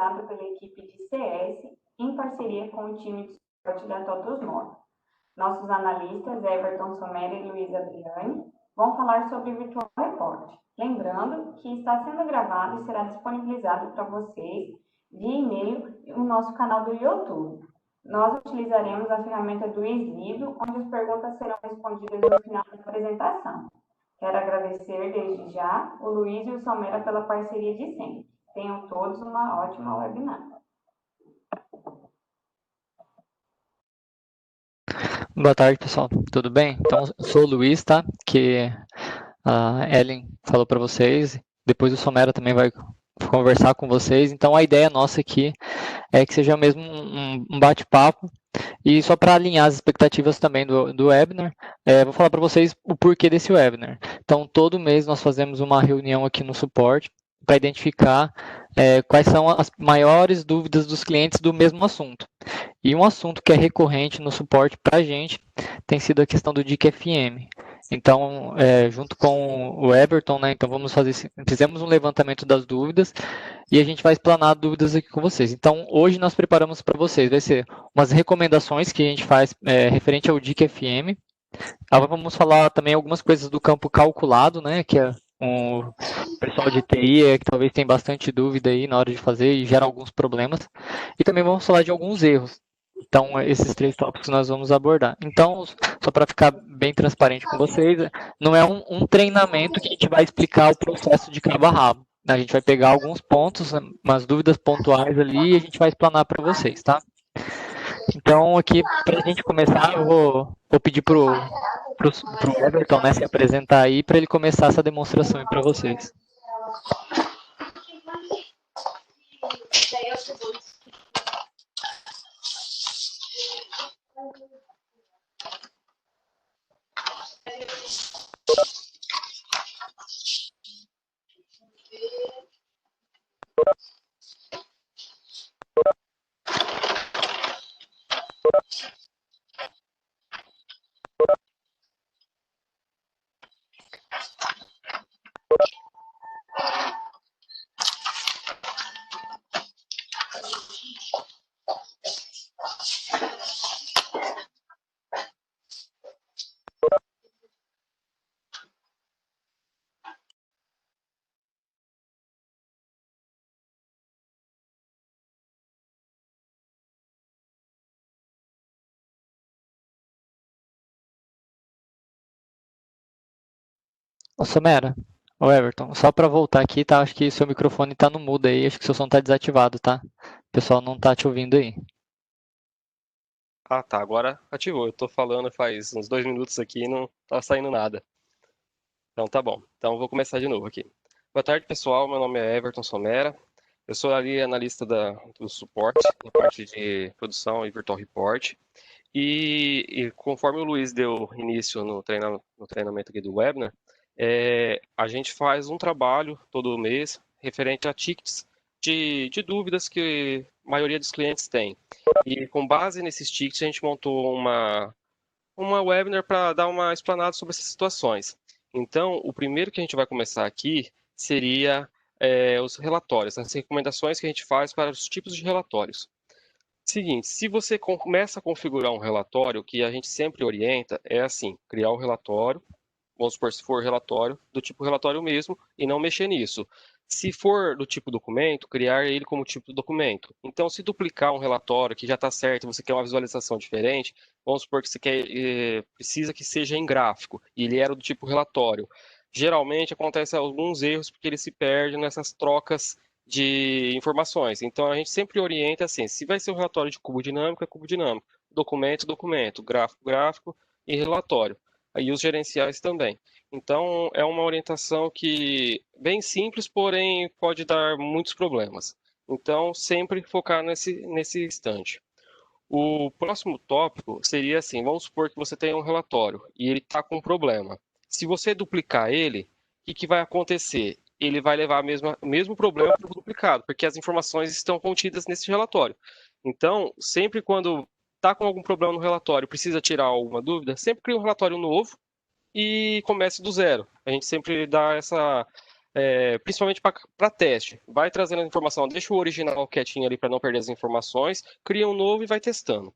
realizado pela equipe de CS em parceria com o time de suporte da TOTUS Moda. Nossos analistas, Everton Somera e Luísa Adriane, vão falar sobre o Virtual Report. Lembrando que está sendo gravado e será disponibilizado para vocês via e-mail no nosso canal do YouTube. Nós utilizaremos a ferramenta do Slido, onde as perguntas serão respondidas no final da apresentação. Quero agradecer desde já o Luiz e o Somera pela parceria de sempre. Tenham todos uma ótima webinar. Boa tarde, pessoal. Tudo bem? Então, eu sou o Luiz, tá? Que a Ellen falou para vocês. Depois o Somera também vai conversar com vocês. Então, a ideia nossa aqui é que seja mesmo um bate-papo. E só para alinhar as expectativas também do webinar, vou falar para vocês o porquê desse webinar. Então, todo mês nós fazemos uma reunião aqui no suporte para identificar quais são as maiores dúvidas dos clientes do mesmo assunto. E um assunto que é recorrente no suporte para a gente tem sido a questão do DIC FM. Então, junto com o Everton, né, então fizemos um levantamento das dúvidas e a gente vai explanar dúvidas aqui com vocês. Então, hoje nós preparamos para vocês, vai ser umas recomendações que a gente faz referente ao DIC FM. Vamos falar também algumas coisas do campo calculado, né, que é o pessoal de TI que talvez tem bastante dúvida aí na hora de fazer e gera alguns problemas. E também vamos falar de alguns erros. Então, esses 3 tópicos nós vamos abordar. Então, só para ficar bem transparente com vocês, não é um treinamento que a gente vai explicar o processo de cabo a rabo. A gente vai pegar alguns pontos, umas dúvidas pontuais ali e a gente vai explanar para vocês, tá? Então, aqui, para a gente começar, eu vou pedir para o Everton, né, se apresentar aí, para ele começar essa demonstração para vocês. Ô, Somera, ô Everton, só para voltar aqui, tá? Acho que seu microfone tá no mudo aí, acho que seu som tá desativado, tá? O pessoal não tá te ouvindo aí. Ah, tá, agora ativou. Eu tô falando faz uns 2 minutos aqui e não tá saindo nada. Então tá bom. Então eu vou começar de novo aqui. Boa tarde, pessoal. Meu nome é Everton Somera. Eu sou ali analista do suporte, na parte de produção e Virtual Report. E conforme o Luiz deu início no treinamento aqui do webinar, a gente faz um trabalho todo mês referente a tickets de dúvidas que a maioria dos clientes tem. E com base nesses tickets, a gente montou uma webinar para dar uma explanada sobre essas situações. Então, o primeiro que a gente vai começar aqui seria os relatórios, as recomendações que a gente faz para os tipos de relatórios. Seguinte, se você começa a configurar um relatório, o que a gente sempre orienta é assim, criar o relatório, vamos supor, se for relatório, do tipo relatório mesmo, e não mexer nisso. Se for do tipo documento, criar ele como tipo documento. Então, se duplicar um relatório que já está certo, você quer uma visualização diferente, vamos supor que você precisa que seja em gráfico, e ele era do tipo relatório. Geralmente, acontece alguns erros, porque ele se perde nessas trocas de informações. Então, a gente sempre orienta assim, se vai ser um relatório de cubo dinâmico, é cubo dinâmico. Documento, documento. Gráfico, gráfico e relatório. E os gerenciais também. Então, é uma orientação que bem simples, porém pode dar muitos problemas. Então, sempre focar nesse instante. O próximo tópico seria assim, vamos supor que você tem um relatório e ele está com um problema. Se você duplicar ele, o que vai acontecer? Ele vai levar o mesmo problema para o duplicado, porque as informações estão contidas nesse relatório. Então, sempre quando está com algum problema no relatório, precisa tirar alguma dúvida, sempre cria um relatório novo e comece do zero. A gente sempre dá principalmente para teste. Vai trazendo a informação, deixa o original quietinho ali para não perder as informações, cria um novo e vai testando.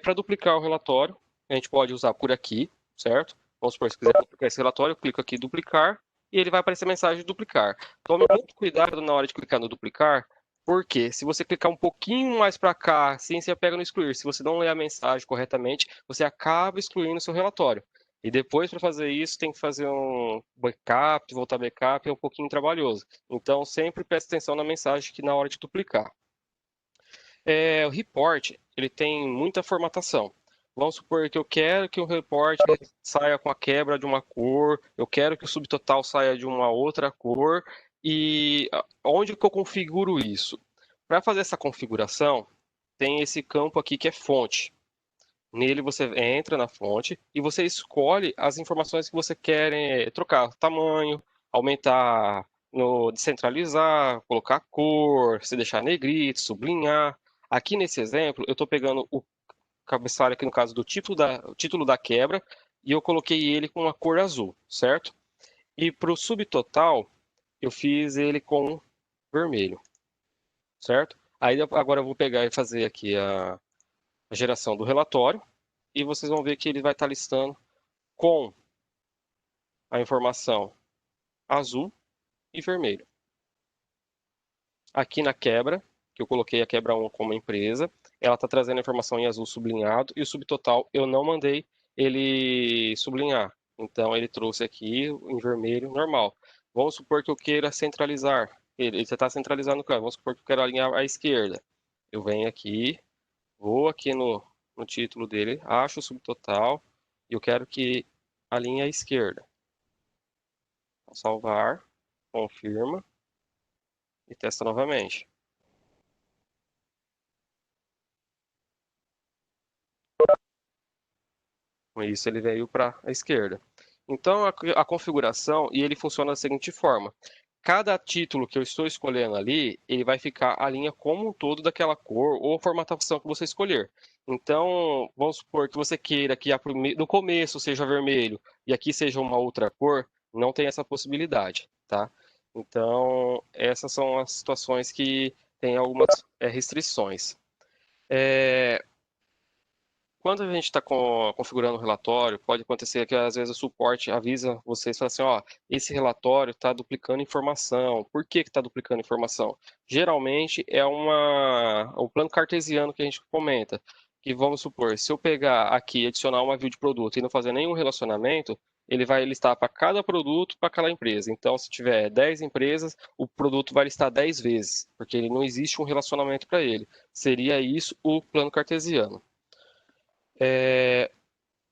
Para duplicar o relatório, a gente pode usar por aqui, certo? Vamos supor, se quiser duplicar esse relatório, eu clico aqui em duplicar e ele vai aparecer a mensagem de duplicar. Tome muito cuidado na hora de clicar no duplicar, porque se você clicar um pouquinho mais para cá, assim você pega no excluir. Se você não ler a mensagem corretamente, você acaba excluindo o seu relatório. E depois, para fazer isso, tem que fazer um backup, voltar backup, é um pouquinho trabalhoso. Então, sempre preste atenção na mensagem que na hora de duplicar. O report, ele tem muita formatação. Vamos supor que eu quero que o report saia com a quebra de uma cor, eu quero que o subtotal saia de uma outra cor, e onde que eu configuro isso? Para fazer essa configuração, tem esse campo aqui que é fonte. Nele você entra na fonte e você escolhe as informações que você quer trocar, tamanho, aumentar, descentralizar, colocar cor, se deixar negrito, sublinhar. Aqui nesse exemplo, eu estou pegando o cabeçalho aqui no caso do título da quebra e eu coloquei ele com uma cor azul, certo? E para o subtotal, eu fiz ele com vermelho, certo? Aí agora eu vou pegar e fazer aqui a geração do relatório e vocês vão ver que ele vai estar listando com a informação azul e vermelho. Aqui na quebra, que eu coloquei a quebra 1 como empresa, ela está trazendo a informação em azul sublinhado e o subtotal eu não mandei ele sublinhar. Então ele trouxe aqui em vermelho normal. Vamos supor que eu queira centralizar. Ele está centralizando no canto. Vamos supor que eu quero alinhar à esquerda. Eu venho aqui, vou aqui no título dele, acho o subtotal e eu quero que alinhe à esquerda. Vou salvar, confirma e testa novamente. Com isso ele veio para a esquerda. Então a configuração, e ele funciona da seguinte forma. Cada título que eu estou escolhendo ali, ele vai ficar a linha como um todo daquela cor ou formatação que você escolher. Então, vamos supor que você queira que no começo seja vermelho e aqui seja uma outra cor, não tem essa possibilidade, tá? Então, essas são as situações que têm algumas restrições. Quando a gente está configurando o relatório, pode acontecer que às vezes o suporte avisa vocês, fala assim, ó, esse relatório está duplicando informação. Por que está duplicando informação? Geralmente é um plano cartesiano que a gente comenta, que vamos supor, se eu pegar aqui e adicionar uma view de produto e não fazer nenhum relacionamento, ele vai listar para cada produto para aquela empresa. Então, se tiver 10 empresas, o produto vai listar 10 vezes, porque ele não existe um relacionamento para ele. Seria isso o plano cartesiano.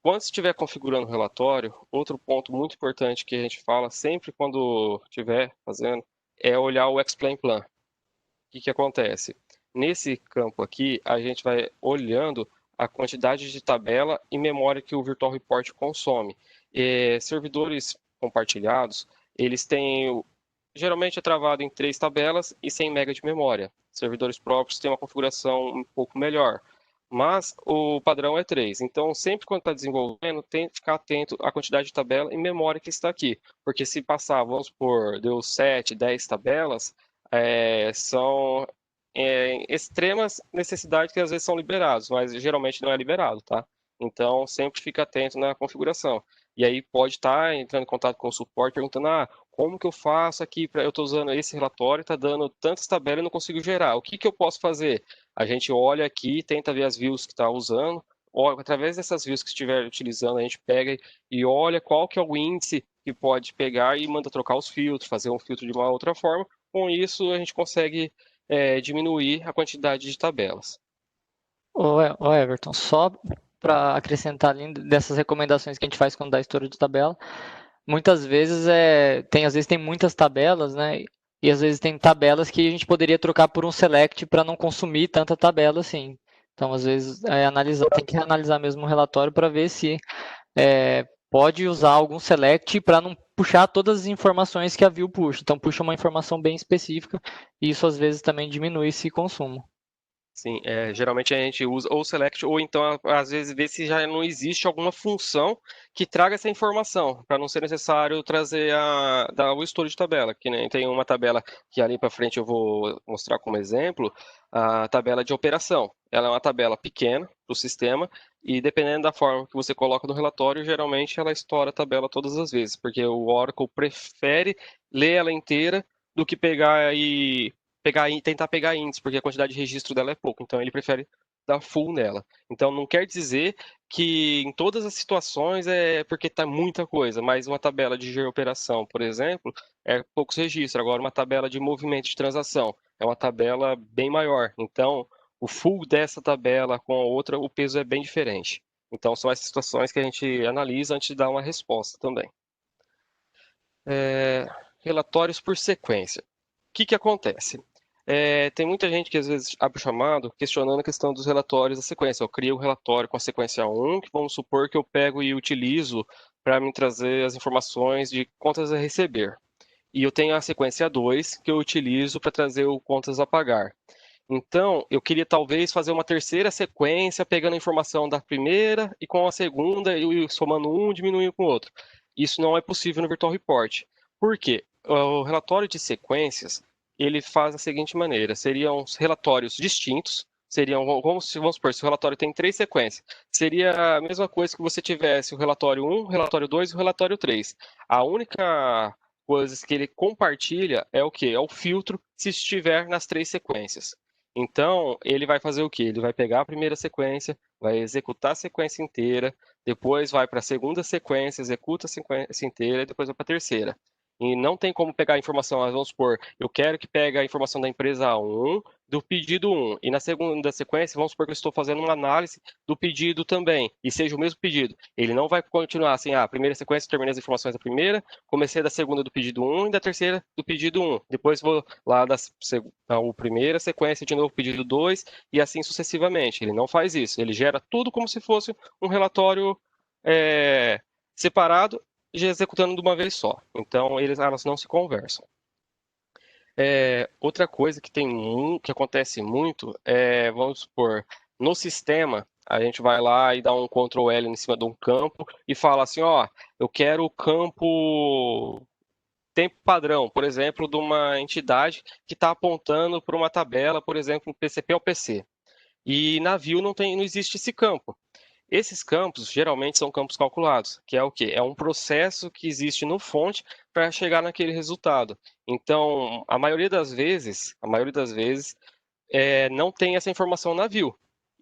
Quando estiver configurando o relatório, outro ponto muito importante que a gente fala sempre quando estiver fazendo é olhar o Explain Plan. O que acontece? Nesse campo aqui, a gente vai olhando a quantidade de tabela e memória que o Virtual Report consome. Servidores compartilhados, eles têm, geralmente é travado em 3 tabelas e 100 MB de memória. Servidores próprios têm uma configuração um pouco melhor. Mas o padrão é 3. Então, sempre quando está desenvolvendo, tem que ficar atento à quantidade de tabela e memória que está aqui. Porque se passar, vamos supor, deu 7, 10 tabelas, são extremas necessidades que às vezes são liberados, mas geralmente não é liberado, tá? Então, sempre fica atento na configuração. E aí pode estar entrando em contato com o suporte, perguntando, como que eu faço aqui, eu estou usando esse relatório, está dando tantas tabelas e não consigo gerar. O que eu posso fazer? A gente olha aqui, tenta ver as views que está usando, através dessas views que estiver utilizando, a gente pega e olha qual que é o índice que pode pegar e manda trocar os filtros, fazer um filtro de uma outra forma. Com isso, a gente consegue diminuir a quantidade de tabelas. Ô Everton, só para acrescentar além dessas recomendações que a gente faz quando dá estouro de tabela, muitas vezes tem muitas tabelas, né? E às vezes tem tabelas que a gente poderia trocar por um select para não consumir tanta tabela assim. Então, às vezes, tem que analisar mesmo o relatório para ver se pode usar algum select para não puxar todas as informações que a view puxa. Então, puxa uma informação bem específica e isso às vezes também diminui esse consumo. Sim, geralmente a gente usa ou select ou então às vezes ver se já não existe alguma função que traga essa informação, para não ser necessário trazer dar o estouro de tabela, que nem tem uma tabela que ali para frente eu vou mostrar como exemplo, a tabela de operação. Ela é uma tabela pequena para o sistema e dependendo da forma que você coloca no relatório, geralmente ela estoura a tabela todas as vezes, porque o Oracle prefere ler ela inteira do que tentar pegar índice, porque a quantidade de registro dela é pouco, então ele prefere dar full nela. Então não quer dizer que em todas as situações é porque está muita coisa, mas uma tabela de operação, por exemplo, é poucos registros. Agora uma tabela de movimento de transação é uma tabela bem maior. Então o full dessa tabela com a outra, o peso é bem diferente. Então são essas situações que a gente analisa antes de dar uma resposta também. Relatórios por sequência. O que acontece? Tem muita gente que às vezes abre o chamado questionando a questão dos relatórios da sequência. Eu crio um relatório com a sequência 1, que vamos supor que eu pego e utilizo para me trazer as informações de contas a receber. E eu tenho a sequência 2, que eu utilizo para trazer o contas a pagar. Então, eu queria talvez fazer uma terceira sequência, pegando a informação da primeira e com a segunda, e somando um, diminuindo com o outro. Isso não é possível no Virtual Report. Por quê? O relatório de sequências, ele faz da seguinte maneira, seriam relatórios distintos, vamos supor, se o relatório tem 3 sequências, seria a mesma coisa que você tivesse o relatório 1, o relatório 2 e o relatório 3. A única coisa que ele compartilha é o quê? É o filtro se estiver nas 3 sequências. Então, ele vai fazer o quê? Ele vai pegar a primeira sequência, vai executar a sequência inteira, depois vai para a segunda sequência, executa a sequência inteira, e depois vai para a terceira. E não tem como pegar a informação, vamos supor, eu quero que pegue a informação da empresa 1, do pedido 1, e na segunda sequência, vamos supor que eu estou fazendo uma análise do pedido também, e seja o mesmo pedido. Ele não vai continuar assim, a primeira sequência, terminei as informações da primeira, comecei da segunda do pedido 1 e da terceira do pedido 1. Depois vou lá da primeira sequência de novo pedido 2 e assim sucessivamente. Ele não faz isso. Ele gera tudo como se fosse um relatório separado e executando de uma vez só. Então, elas não se conversam. Outra coisa que acontece muito vamos supor, no sistema, a gente vai lá e dá um Ctrl L em cima de um campo e fala assim, ó, eu quero o campo tempo padrão, por exemplo, de uma entidade que está apontando para uma tabela, por exemplo, PCP ao PC. E na View não existe esse campo. Esses campos geralmente são campos calculados, que é o quê? É um processo que existe no fonte para chegar naquele resultado. Então, a maioria das vezes, não tem essa informação na View.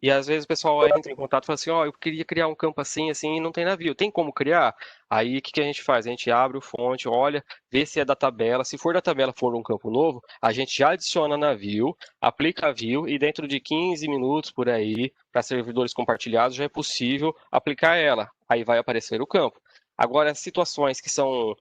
E às vezes o pessoal entra em contato e fala assim, ó, eu queria criar um campo assim, assim, e não tem na View. Tem como criar? Aí o que a gente faz? A gente abre o fonte, olha, vê se é da tabela. Se for da tabela, for um campo novo, a gente já adiciona na View, aplica a View e dentro de 15 minutos por aí, para servidores compartilhados, já é possível aplicar ela. Aí vai aparecer o campo. Agora, situações que são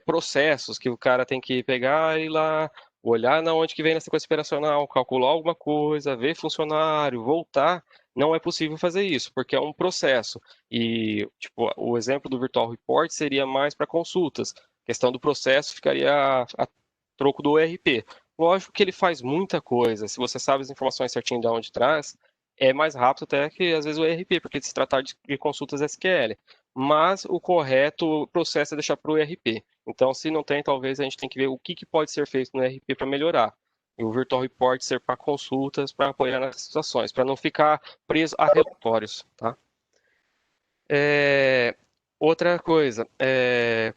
processos que o cara tem que pegar e ir lá olhar na onde que vem na sequência operacional, calcular alguma coisa, ver funcionário, voltar, não é possível fazer isso, porque é um processo. E, tipo, o exemplo do Virtual Report seria mais para consultas. A questão do processo ficaria a troco do ERP. Lógico que ele faz muita coisa. Se você sabe as informações certinho de onde traz, é mais rápido até que às vezes o ERP, porque se tratar de consultas SQL. Mas o correto processo é deixar para o ERP. Então, se não tem, talvez a gente tem que ver o que pode ser feito no ERP para melhorar. E o Virtual Report ser para consultas, para apoiar nas situações, para não ficar preso a relatórios, tá? Outra coisa,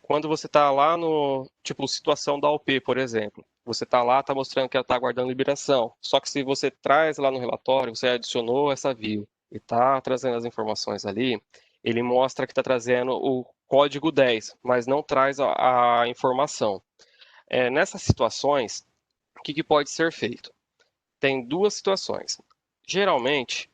quando você está lá no, tipo, situação da OP, por exemplo, você está lá, está mostrando que ela está aguardando liberação, só que se você traz lá no relatório, você adicionou essa view e está trazendo as informações ali, ele mostra que está trazendo o código 10, mas não traz a informação. Nessas situações, o que pode ser feito? Tem duas situações. Geralmente,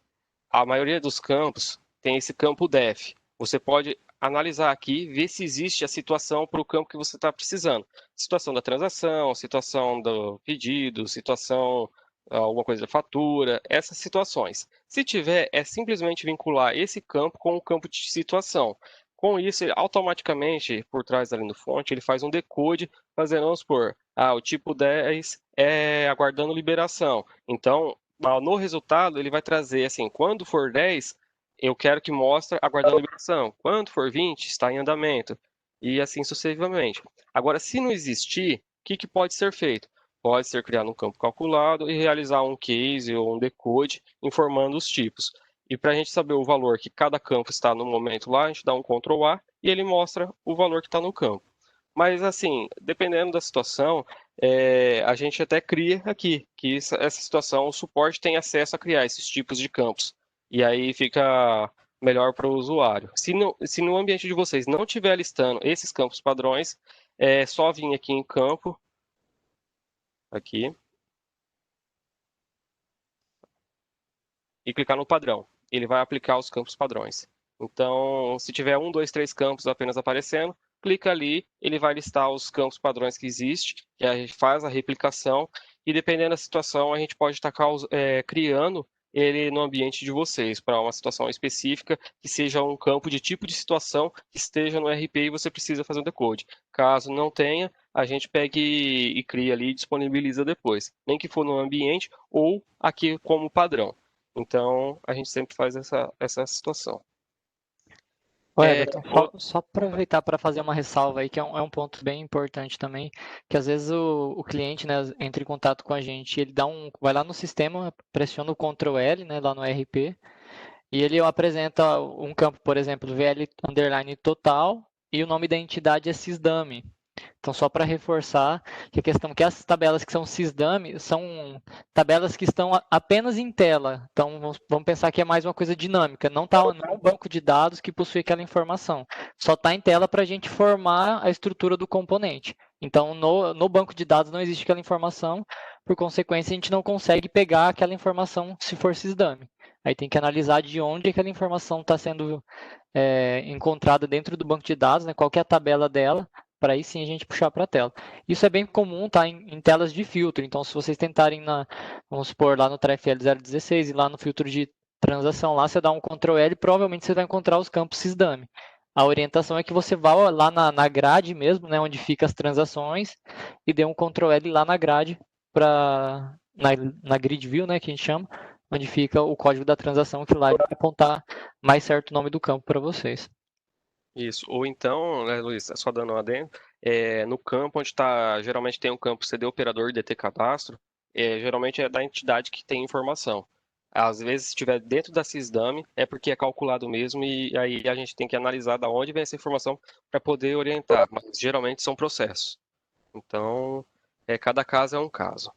a maioria dos campos tem esse campo def. Você pode analisar aqui, ver se existe a situação para o campo que você está precisando. Situação da transação, situação do pedido, situação, alguma coisa da fatura, essas situações. Se tiver, é simplesmente vincular esse campo com o campo de situação. Com isso, ele, automaticamente, por trás ali no fonte, ele faz um decode, fazendo, vamos supor, o tipo 10 é aguardando liberação. Então, no resultado, ele vai trazer assim, quando for 10, eu quero que mostre aguardando liberação. Quando for 20, está em andamento. E assim sucessivamente. Agora, se não existir, o que pode ser feito? Pode ser criado um campo calculado e realizar um case ou um decode informando os tipos. E para a gente saber o valor que cada campo está no momento lá, a gente dá um Ctrl A e ele mostra o valor que está no campo. Mas assim, dependendo da situação, a gente até cria aqui, que essa situação, o suporte tem acesso a criar esses tipos de campos. E aí fica melhor para o usuário. Se no ambiente de vocês não estiver listando esses campos padrões, é só vir aqui em campo, aqui, e clicar no padrão. Ele vai aplicar os campos padrões. Então, se tiver 1, 2, 3 campos apenas aparecendo, clica ali, ele vai listar os campos padrões que existem, que a gente faz a replicação, e dependendo da situação, a gente pode estar criando ele no ambiente de vocês, para uma situação específica, que seja um campo de tipo de situação que esteja no RP e você precisa fazer um decode. Caso não tenha, a gente pega e cria ali e disponibiliza depois, nem que for no ambiente ou aqui como padrão. Então, a gente sempre faz essa situação. Ô, Everton, só aproveitar para fazer uma ressalva aí, que é um ponto bem importante também, que às vezes o cliente, né, entra em contato com a gente, ele vai lá no sistema, pressiona o Ctrl L, né, lá no RP, e ele apresenta um campo, por exemplo, VL underline total, e o nome da entidade é Sysdummy. Então, só para reforçar que a questão que essas tabelas que são Sysdummy são tabelas que estão apenas em tela. Então, vamos pensar que é mais uma coisa dinâmica. Não é um banco de dados que possui aquela informação. Só está em tela para a gente formar a estrutura do componente. Então, no banco de dados não existe aquela informação. Por consequência, a gente não consegue pegar aquela informação se for Sysdummy. Aí tem que analisar de onde aquela informação está sendo encontrada dentro do banco de dados, né? Qual que é a tabela dela, para aí sim a gente puxar para a tela. Isso é bem comum, tá, em telas de filtro. Então, se vocês tentarem, vamos supor, lá no TrFL 016 e lá no filtro de transação, lá você dá um Ctrl L, provavelmente você vai encontrar os campos Sysdummy. A orientação é que você vá lá na grade mesmo, né, onde fica as transações, e dê um Ctrl L lá na grade, na grid view, né, que a gente chama, onde fica o código da transação, que lá ele vai apontar mais certo o nome do campo para vocês. Isso. Ou então, né, Luiz, só dando um adendo, no campo onde geralmente tem um campo CD operador e DT cadastro, geralmente é da entidade que tem informação. Às vezes, se estiver dentro da Sysdummy, é porque é calculado mesmo e aí a gente tem que analisar da onde vem essa informação para poder orientar, mas geralmente são processos. Então, cada caso é um caso.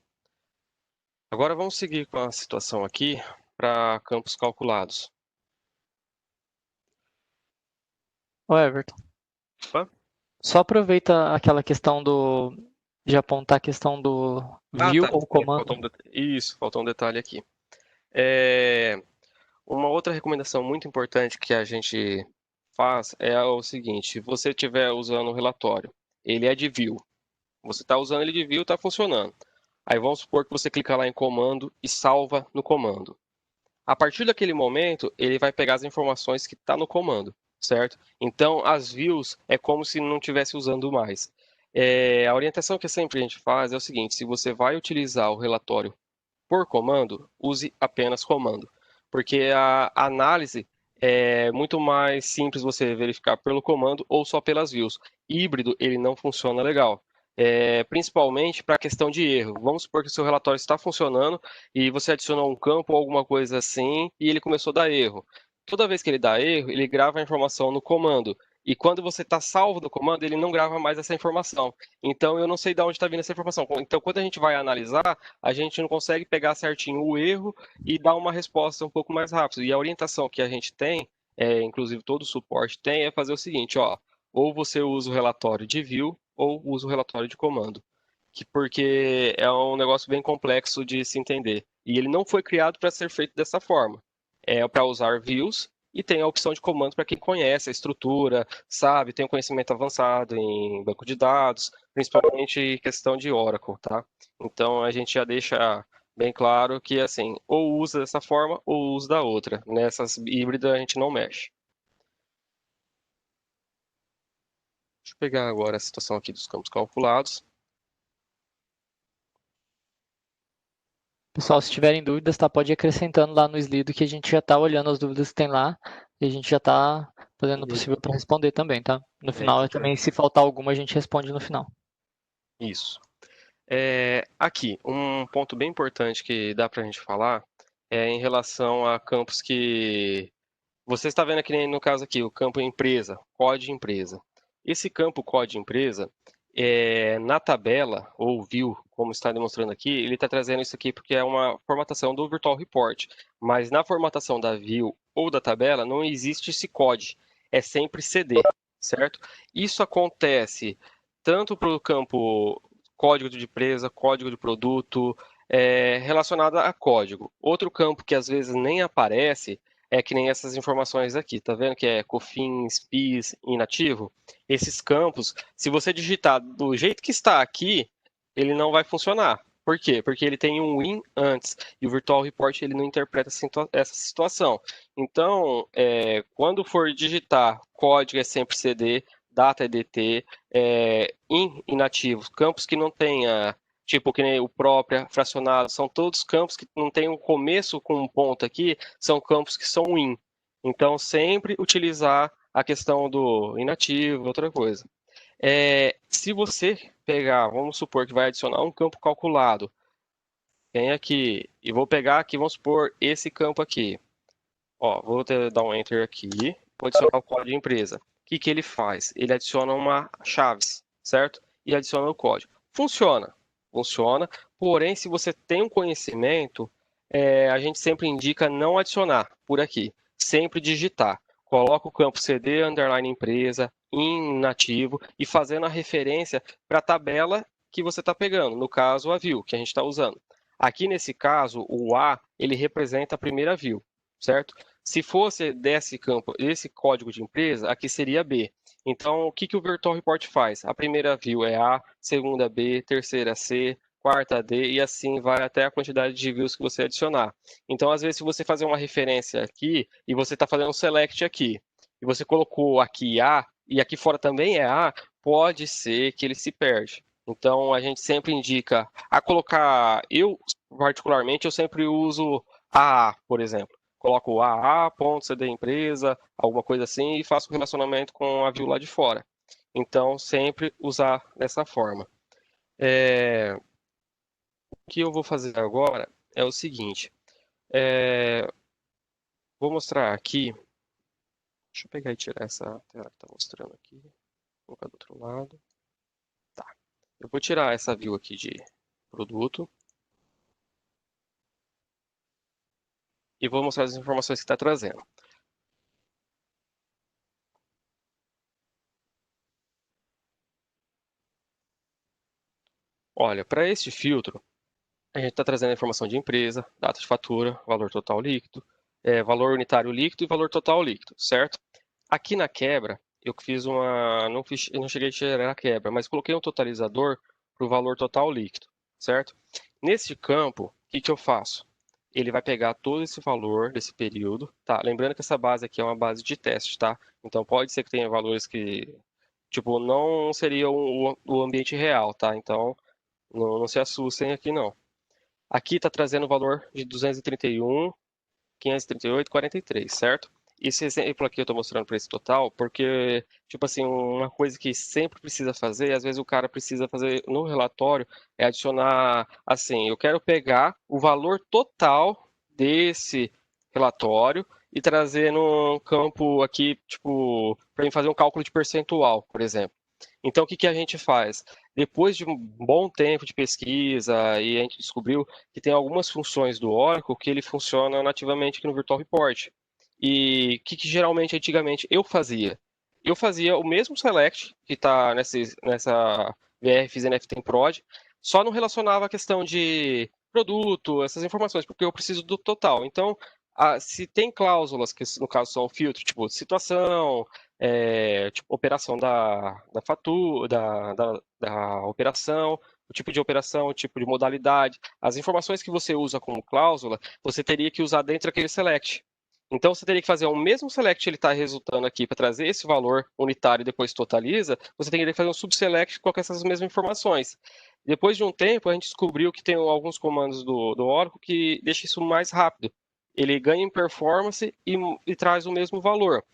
Agora vamos seguir com a situação aqui para campos calculados. Ô, Everton, Opa. só aproveita aquela questão de apontar a questão do Ah, view tá. ou comando. Isso, faltou um detalhe aqui. É, Uma outra recomendação muito importante que a gente faz é o seguinte: se você estiver usando o relatório, ele é de view, você está usando ele de view, está funcionando. Aí vamos supor que você clica lá em comando e salva no comando. A partir daquele momento, ele vai pegar as informações que está no comando, certo? Então, as views é como se não estivesse usando mais. A orientação que sempre a gente faz é o seguinte: se você vai utilizar o relatório por comando, use apenas comando, porque a análise é muito mais simples você verificar pelo comando ou só pelas views. Híbrido, ele não funciona legal. Principalmente para a questão de erro. Vamos supor que o seu relatório está funcionando e você adicionou um campo ou alguma coisa assim e ele começou a dar erro. Toda vez que ele dá erro, ele grava a informação no comando. E quando você está salvo do comando, ele não grava mais essa informação. Então eu não sei de onde está vindo essa informação. Então quando a gente vai analisar, a gente não consegue pegar certinho o erro e dar uma resposta um pouco mais rápido. E a orientação que a gente tem, inclusive todo o suporte tem, é fazer o seguinte, ó, ou você usa o relatório de view ou usa o relatório de comando. Porque é um negócio bem complexo de se entender. E ele não foi criado para ser feito dessa forma. É para usar views e tem a opção de comando para quem conhece a estrutura, sabe, tem um conhecimento avançado em banco de dados, principalmente questão de Oracle, tá? Então a gente já deixa bem claro que assim, ou usa dessa forma ou usa da outra. Nessas híbridas a gente não mexe. Deixa eu pegar agora a situação aqui dos campos calculados. Pessoal, se tiverem dúvidas, tá, pode ir acrescentando lá no Slido que a gente já está olhando as dúvidas que tem lá e a gente já está fazendo o possível para responder também, tá? No final, também, se faltar alguma, a gente responde no final. Isso. Aqui, um ponto bem importante que dá para a gente falar é em relação a campos que... Você está vendo aqui no caso aqui, o campo empresa, código empresa. Esse campo código empresa, na tabela, ou view, como está demonstrando aqui, ele está trazendo isso aqui porque é uma formatação do Virtual Report. Mas na formatação da view ou da tabela, não existe esse código, é sempre CD, certo? Isso acontece tanto para o campo código de empresa, código de produto, relacionado a código. Outro campo que às vezes nem aparece é que nem essas informações aqui, tá vendo que é COFINS, PIS, inativo? Esses campos, se você digitar do jeito que está aqui, ele não vai funcionar. Por quê? Porque ele tem um win antes e o Virtual Report ele não interpreta essa situação. Então, quando for digitar, código é sempre CD, data é DT, inativos, campos que não tenha, tipo que nem o próprio, fracionado, são todos campos que não tem um começo com um ponto aqui, são campos que são in. Então, sempre utilizar a questão do inativo, outra coisa. Se você pegar, vamos supor que vai adicionar um campo calculado, vem aqui, e vou pegar aqui, vamos supor, esse campo aqui. Ó, vou dar um Enter aqui, vou adicionar o código de empresa. O que ele faz? Ele adiciona uma chaves, certo? E adiciona o código. Funciona, porém, se você tem um conhecimento, a gente sempre indica não adicionar por aqui, sempre digitar. Coloca o campo CD, underline empresa, inativo, e fazendo a referência para a tabela que você está pegando, no caso a view, que a gente está usando. Aqui nesse caso, o A, ele representa a primeira view, certo? Se fosse desse campo, esse código de empresa, aqui seria B. Então, o que o Virtual Report faz? A primeira view é A, segunda B, terceira C, quarta D, e assim vai até a quantidade de views que você adicionar. Então, às vezes, se você fazer uma referência aqui, e você está fazendo um select aqui, e você colocou aqui A, e aqui fora também é A, pode ser que ele se perde. Então, a gente sempre indica a colocar, particularmente, eu sempre uso AA, por exemplo. Coloco o AA.cd empresa, alguma coisa assim, e faço o relacionamento com a view lá de fora. Então, sempre usar dessa forma. O que eu vou fazer agora é o seguinte. Vou mostrar aqui. Deixa eu pegar e tirar essa tela que está mostrando aqui. Vou colocar do outro lado. Tá. Eu vou tirar essa view aqui de produto. E vou mostrar as informações que está trazendo. Olha, para este filtro, a gente está trazendo a informação de empresa, data de fatura, valor total líquido, valor unitário líquido e valor total líquido, certo? Aqui na quebra, eu fiz uma... eu não cheguei a tirar a quebra, mas coloquei um totalizador para o valor total líquido, certo? Nesse campo, o que eu faço? Ele vai pegar todo esse valor desse período, tá? Lembrando que essa base aqui é uma base de teste, tá? Então pode ser que tenha valores que, tipo, não seriam o ambiente real, tá? Então não se assustem aqui não. Aqui está trazendo o valor de 231, 538, 43, certo? Esse exemplo aqui eu estou mostrando para esse total, porque, tipo assim, uma coisa que sempre precisa fazer, e às vezes o cara precisa fazer no relatório, é adicionar, assim, eu quero pegar o valor total desse relatório e trazer num campo aqui, tipo, para mim fazer um cálculo de percentual, por exemplo. Então, o que a gente faz? Depois de um bom tempo de pesquisa, e a gente descobriu que tem algumas funções do Oracle que ele funciona nativamente aqui no Virtual Report. E o que geralmente, antigamente, eu fazia? Eu fazia o mesmo select que está nessa VRFs NFT Prod, só não relacionava a questão de produto, essas informações, porque eu preciso do total. Então, se tem cláusulas, que no caso são filtros, tipo situação, tipo, operação da fatura, da operação, o tipo de operação, o tipo de modalidade, as informações que você usa como cláusula, você teria que usar dentro daquele select. Então, você teria que fazer o mesmo select que ele está resultando aqui para trazer esse valor unitário e depois totaliza, você teria que fazer um subselect com essas mesmas informações. Depois de um tempo, a gente descobriu que tem alguns comandos do Oracle que deixa isso mais rápido. Ele ganha em performance e traz o mesmo valor,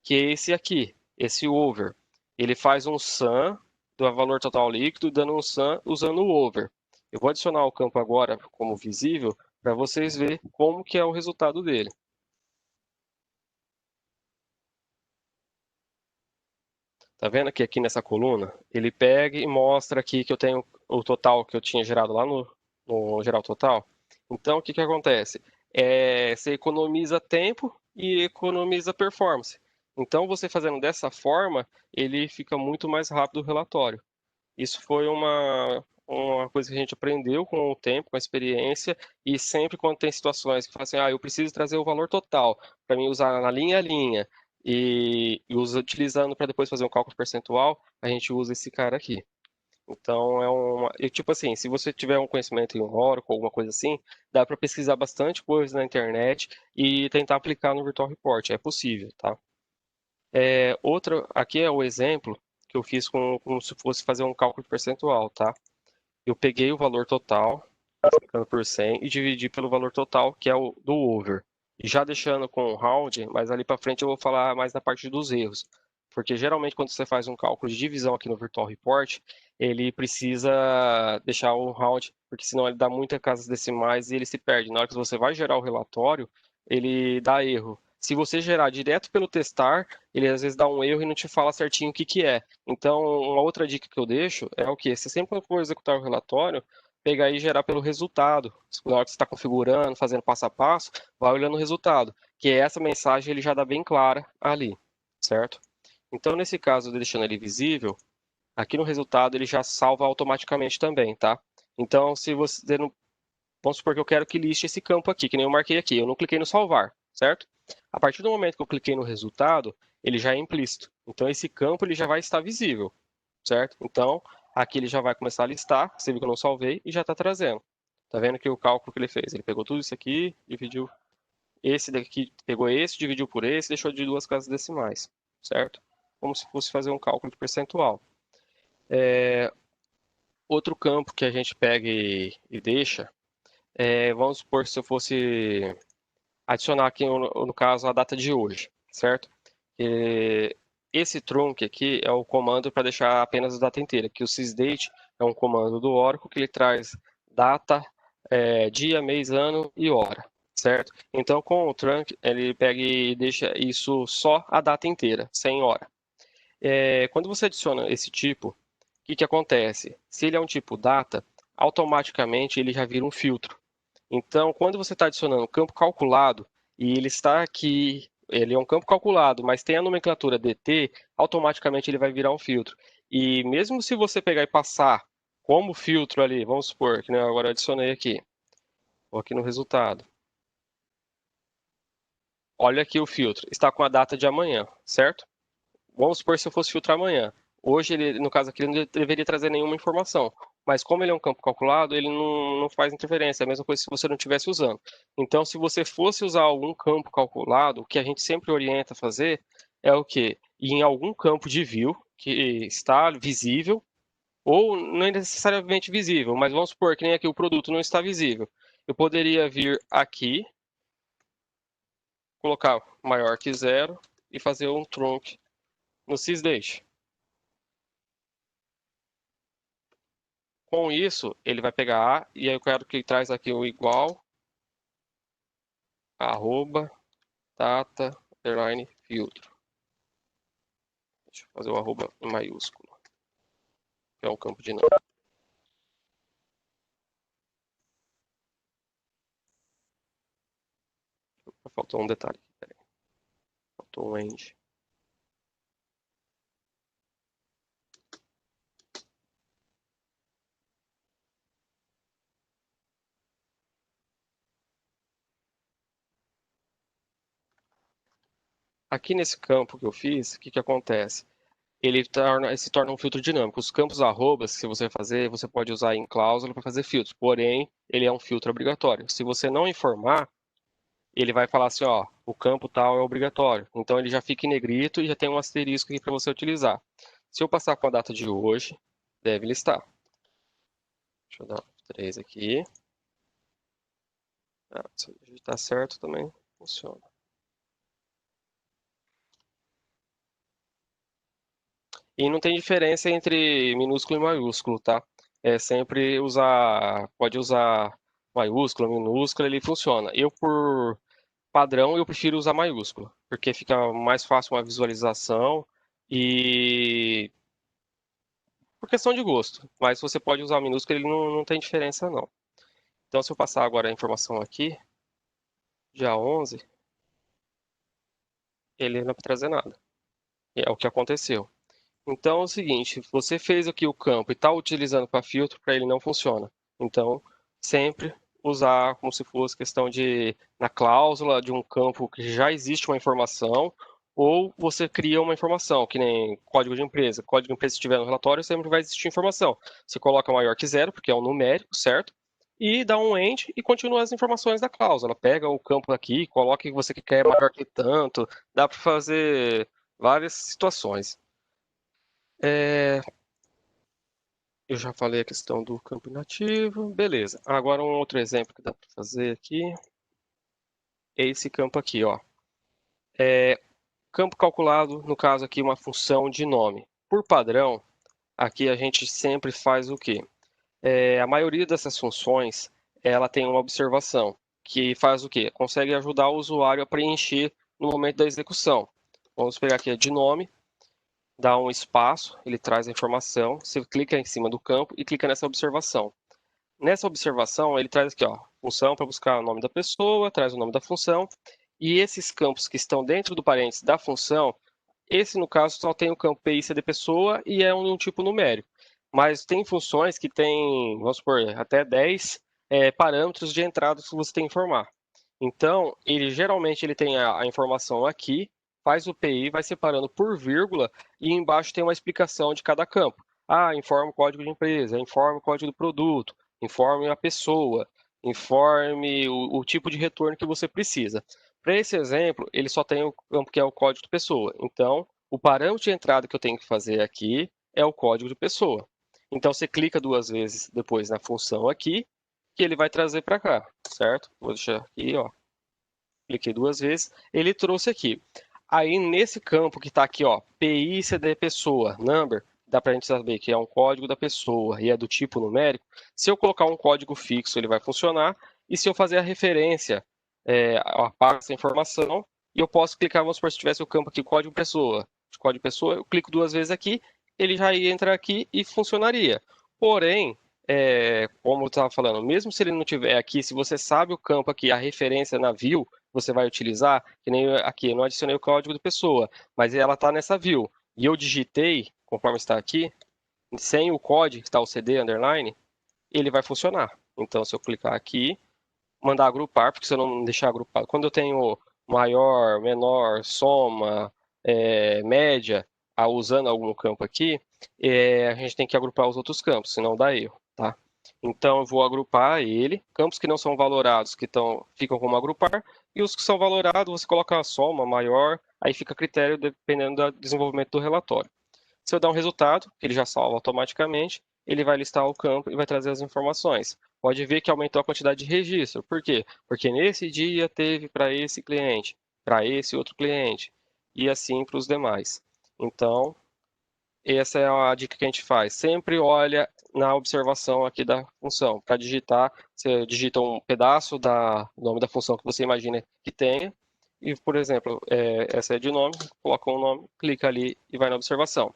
que é esse aqui, esse over. Ele faz um sum do valor total líquido, dando um sum usando o over. Eu vou adicionar o campo agora como visível, para vocês verem como que é o resultado dele. Tá vendo que aqui nessa coluna, ele pega e mostra aqui que eu tenho o total que eu tinha gerado lá no geral total. Então, o que acontece? Você economiza tempo e economiza performance. Então, você fazendo dessa forma, ele fica muito mais rápido o relatório. Isso foi uma coisa que a gente aprendeu com o tempo, com a experiência, e sempre quando tem situações que falam assim, eu preciso trazer o valor total para mim usar na linha a linha, e utilizando para depois fazer um cálculo percentual, a gente usa esse cara aqui. Então, tipo assim, se você tiver um conhecimento em Oracle, alguma coisa assim, dá para pesquisar bastante coisa na internet e tentar aplicar no Virtual Report, é possível, tá? Aqui é o exemplo que eu fiz como se fosse fazer um cálculo percentual, tá? Eu peguei o valor total, multiplicando por 100, e dividi pelo valor total, que é o do over. E já deixando com o round, mas ali para frente eu vou falar mais na parte dos erros. Porque geralmente quando você faz um cálculo de divisão aqui no Virtual Report, ele precisa deixar o round, porque senão ele dá muitas casas decimais e ele se perde. Na hora que você vai gerar o relatório, ele dá erro. Se você gerar direto pelo testar, ele às vezes dá um erro e não te fala certinho o que que é. Então, uma outra dica que eu deixo é o que? Você sempre quando for executar o relatório, pegar e gerar pelo resultado. Na hora que você está configurando, fazendo passo a passo, vai olhando o resultado. Que essa mensagem ele já dá bem clara ali, certo? Então, nesse caso, deixando ele visível, aqui no resultado ele já salva automaticamente também, tá? Então, se você não... Vamos supor que eu quero que liste esse campo aqui, que nem eu marquei aqui. Eu não cliquei no salvar, certo? A partir do momento que eu cliquei no resultado, ele já é implícito. Então, esse campo ele já vai estar visível, certo? Então, aqui ele já vai começar a listar. Você viu que eu não salvei e já está trazendo. Tá vendo que o cálculo que ele fez? Ele pegou tudo isso aqui, dividiu esse daqui, pegou esse, dividiu por esse, deixou de 2 casas decimais, certo? Como se fosse fazer um cálculo de percentual. Outro campo que a gente pega e deixa, vamos supor que se eu fosse adicionar aqui, no caso, a data de hoje, certo? Esse trunc aqui é o comando para deixar apenas a data inteira, que o sysdate é um comando do Oracle que ele traz data, dia, mês, ano e hora, certo? Então, com o trunc, ele pega e deixa isso só a data inteira, sem hora. Quando você adiciona esse tipo, o que acontece? Se ele é um tipo data, automaticamente ele já vira um filtro. Então, quando você está adicionando campo calculado, e ele está aqui, ele é um campo calculado, mas tem a nomenclatura DT, automaticamente ele vai virar um filtro. E mesmo se você pegar e passar como filtro ali, vamos supor, que agora eu adicionei aqui, vou aqui no resultado. Olha aqui o filtro, está com a data de amanhã, certo? Vamos supor se eu fosse filtrar amanhã. Hoje, ele, no caso aqui, ele não deveria trazer nenhuma informação. Mas como ele é um campo calculado, ele não faz interferência. É a mesma coisa se você não estivesse usando. Então, se você fosse usar algum campo calculado, o que a gente sempre orienta a fazer é o quê? Ir em algum campo de view que está visível, ou não é necessariamente visível, mas vamos supor que nem aqui o produto não está visível. Eu poderia vir aqui, colocar maior que zero e fazer um trunc no sysdate. Com isso, ele vai pegar A, e aí eu quero que ele traz aqui o igual, arroba, data, underline, filtro. Deixa eu fazer o arroba em maiúsculo, que é um campo dinâmico. Faltou um detalhe. Peraí. Faltou um end. Aqui nesse campo que eu fiz, o que acontece? Ele se torna um filtro dinâmico. Os campos arrobas, que você fazer, você pode usar em cláusula para fazer filtros. Porém, ele é um filtro obrigatório. Se você não informar, ele vai falar assim, ó, o campo tal é obrigatório. Então ele já fica em negrito e já tem um asterisco aqui para você utilizar. Se eu passar com a data de hoje, deve listar. Deixa eu dar 3 aqui. Se eu digitar certo também funciona. E não tem diferença entre minúsculo e maiúsculo, tá? É sempre pode usar maiúsculo, minúsculo, ele funciona. Eu, por padrão, eu prefiro usar maiúsculo, porque fica mais fácil uma visualização e por questão de gosto. Mas você pode usar minúsculo, ele não tem diferença, não. Então, se eu passar agora a informação aqui, dia 11, ele não vai trazer nada. É o que aconteceu. Então é o seguinte, você fez aqui o campo e está utilizando para filtro, para ele não funciona. Então, sempre usar como se fosse questão de, na cláusula de um campo que já existe uma informação, ou você cria uma informação, que nem código de empresa. Código de empresa, se estiver no relatório, sempre vai existir informação. Você coloca maior que 0, porque é um numérico, certo? E dá um end e continua as informações da cláusula. Pega o campo aqui, coloca que você quer maior que tanto. Dá para fazer várias situações. Eu já falei a questão do campo inativo, beleza. Agora um outro exemplo que dá para fazer aqui é esse campo aqui, ó. Campo calculado, no caso aqui, uma função de nome. Por padrão, aqui a gente sempre faz o quê? A maioria dessas funções, ela tem uma observação, que faz o quê? Consegue ajudar o usuário a preencher no momento da execução. Vamos pegar aqui de nome, dá um espaço, ele traz a informação, você clica em cima do campo e clica nessa observação. Nessa observação, ele traz aqui, ó, função para buscar o nome da pessoa, traz o nome da função, e esses campos que estão dentro do parênteses da função, esse, no caso, só tem o campo PIC de pessoa e é um tipo numérico. Mas tem funções que tem, vamos supor, até 10 parâmetros de entrada que você tem que informar. Então, geralmente ele tem a informação aqui, faz o PI, vai separando por vírgula e embaixo tem uma explicação de cada campo. Informe o código de empresa, informe o código do produto, informe a pessoa, informe o tipo de retorno que você precisa. Para esse exemplo, ele só tem o campo que é o código de pessoa. Então, o parâmetro de entrada que eu tenho que fazer aqui é o código de pessoa. Então, você clica 2 vezes depois na função aqui, que ele vai trazer para cá, certo? Vou deixar aqui, ó. Cliquei 2 vezes, ele trouxe aqui. Aí, nesse campo que está aqui, ó, PICD pessoa, number, dá para a gente saber que é um código da pessoa e é do tipo numérico. Se eu colocar um código fixo, ele vai funcionar. E se eu fazer a referência, apaga essa informação e eu posso clicar, vamos supor, se tivesse o campo aqui, código pessoa, eu clico 2 vezes aqui, ele já entra aqui e funcionaria. Porém, como eu estava falando, mesmo se ele não tiver aqui, se você sabe o campo aqui, a referência na view, você vai utilizar, que nem aqui, eu não adicionei o código de pessoa, mas ela está nessa view. E eu digitei, conforme está aqui, sem o código, que está o CD underline, ele vai funcionar. Então, se eu clicar aqui, mandar agrupar, porque se eu não deixar agrupado, quando eu tenho maior, menor, soma, média, usando algum campo aqui, a gente tem que agrupar os outros campos, senão dá erro, tá? Então, eu vou agrupar ele, campos que não são valorados, ficam como agrupar, e os que são valorados, você coloca a soma maior, aí fica a critério dependendo do desenvolvimento do relatório. Se eu dar um resultado, que ele já salva automaticamente, ele vai listar o campo e vai trazer as informações. Pode ver que aumentou a quantidade de registro. Por quê? Porque nesse dia teve para esse cliente, para esse outro cliente, e assim para os demais. Então, essa é a dica que a gente faz. Sempre olha na observação aqui da função. Para digitar, você digita um pedaço do nome da função que você imagina que tenha. E, por exemplo, essa é de nome, coloca um nome, clica ali e vai na observação.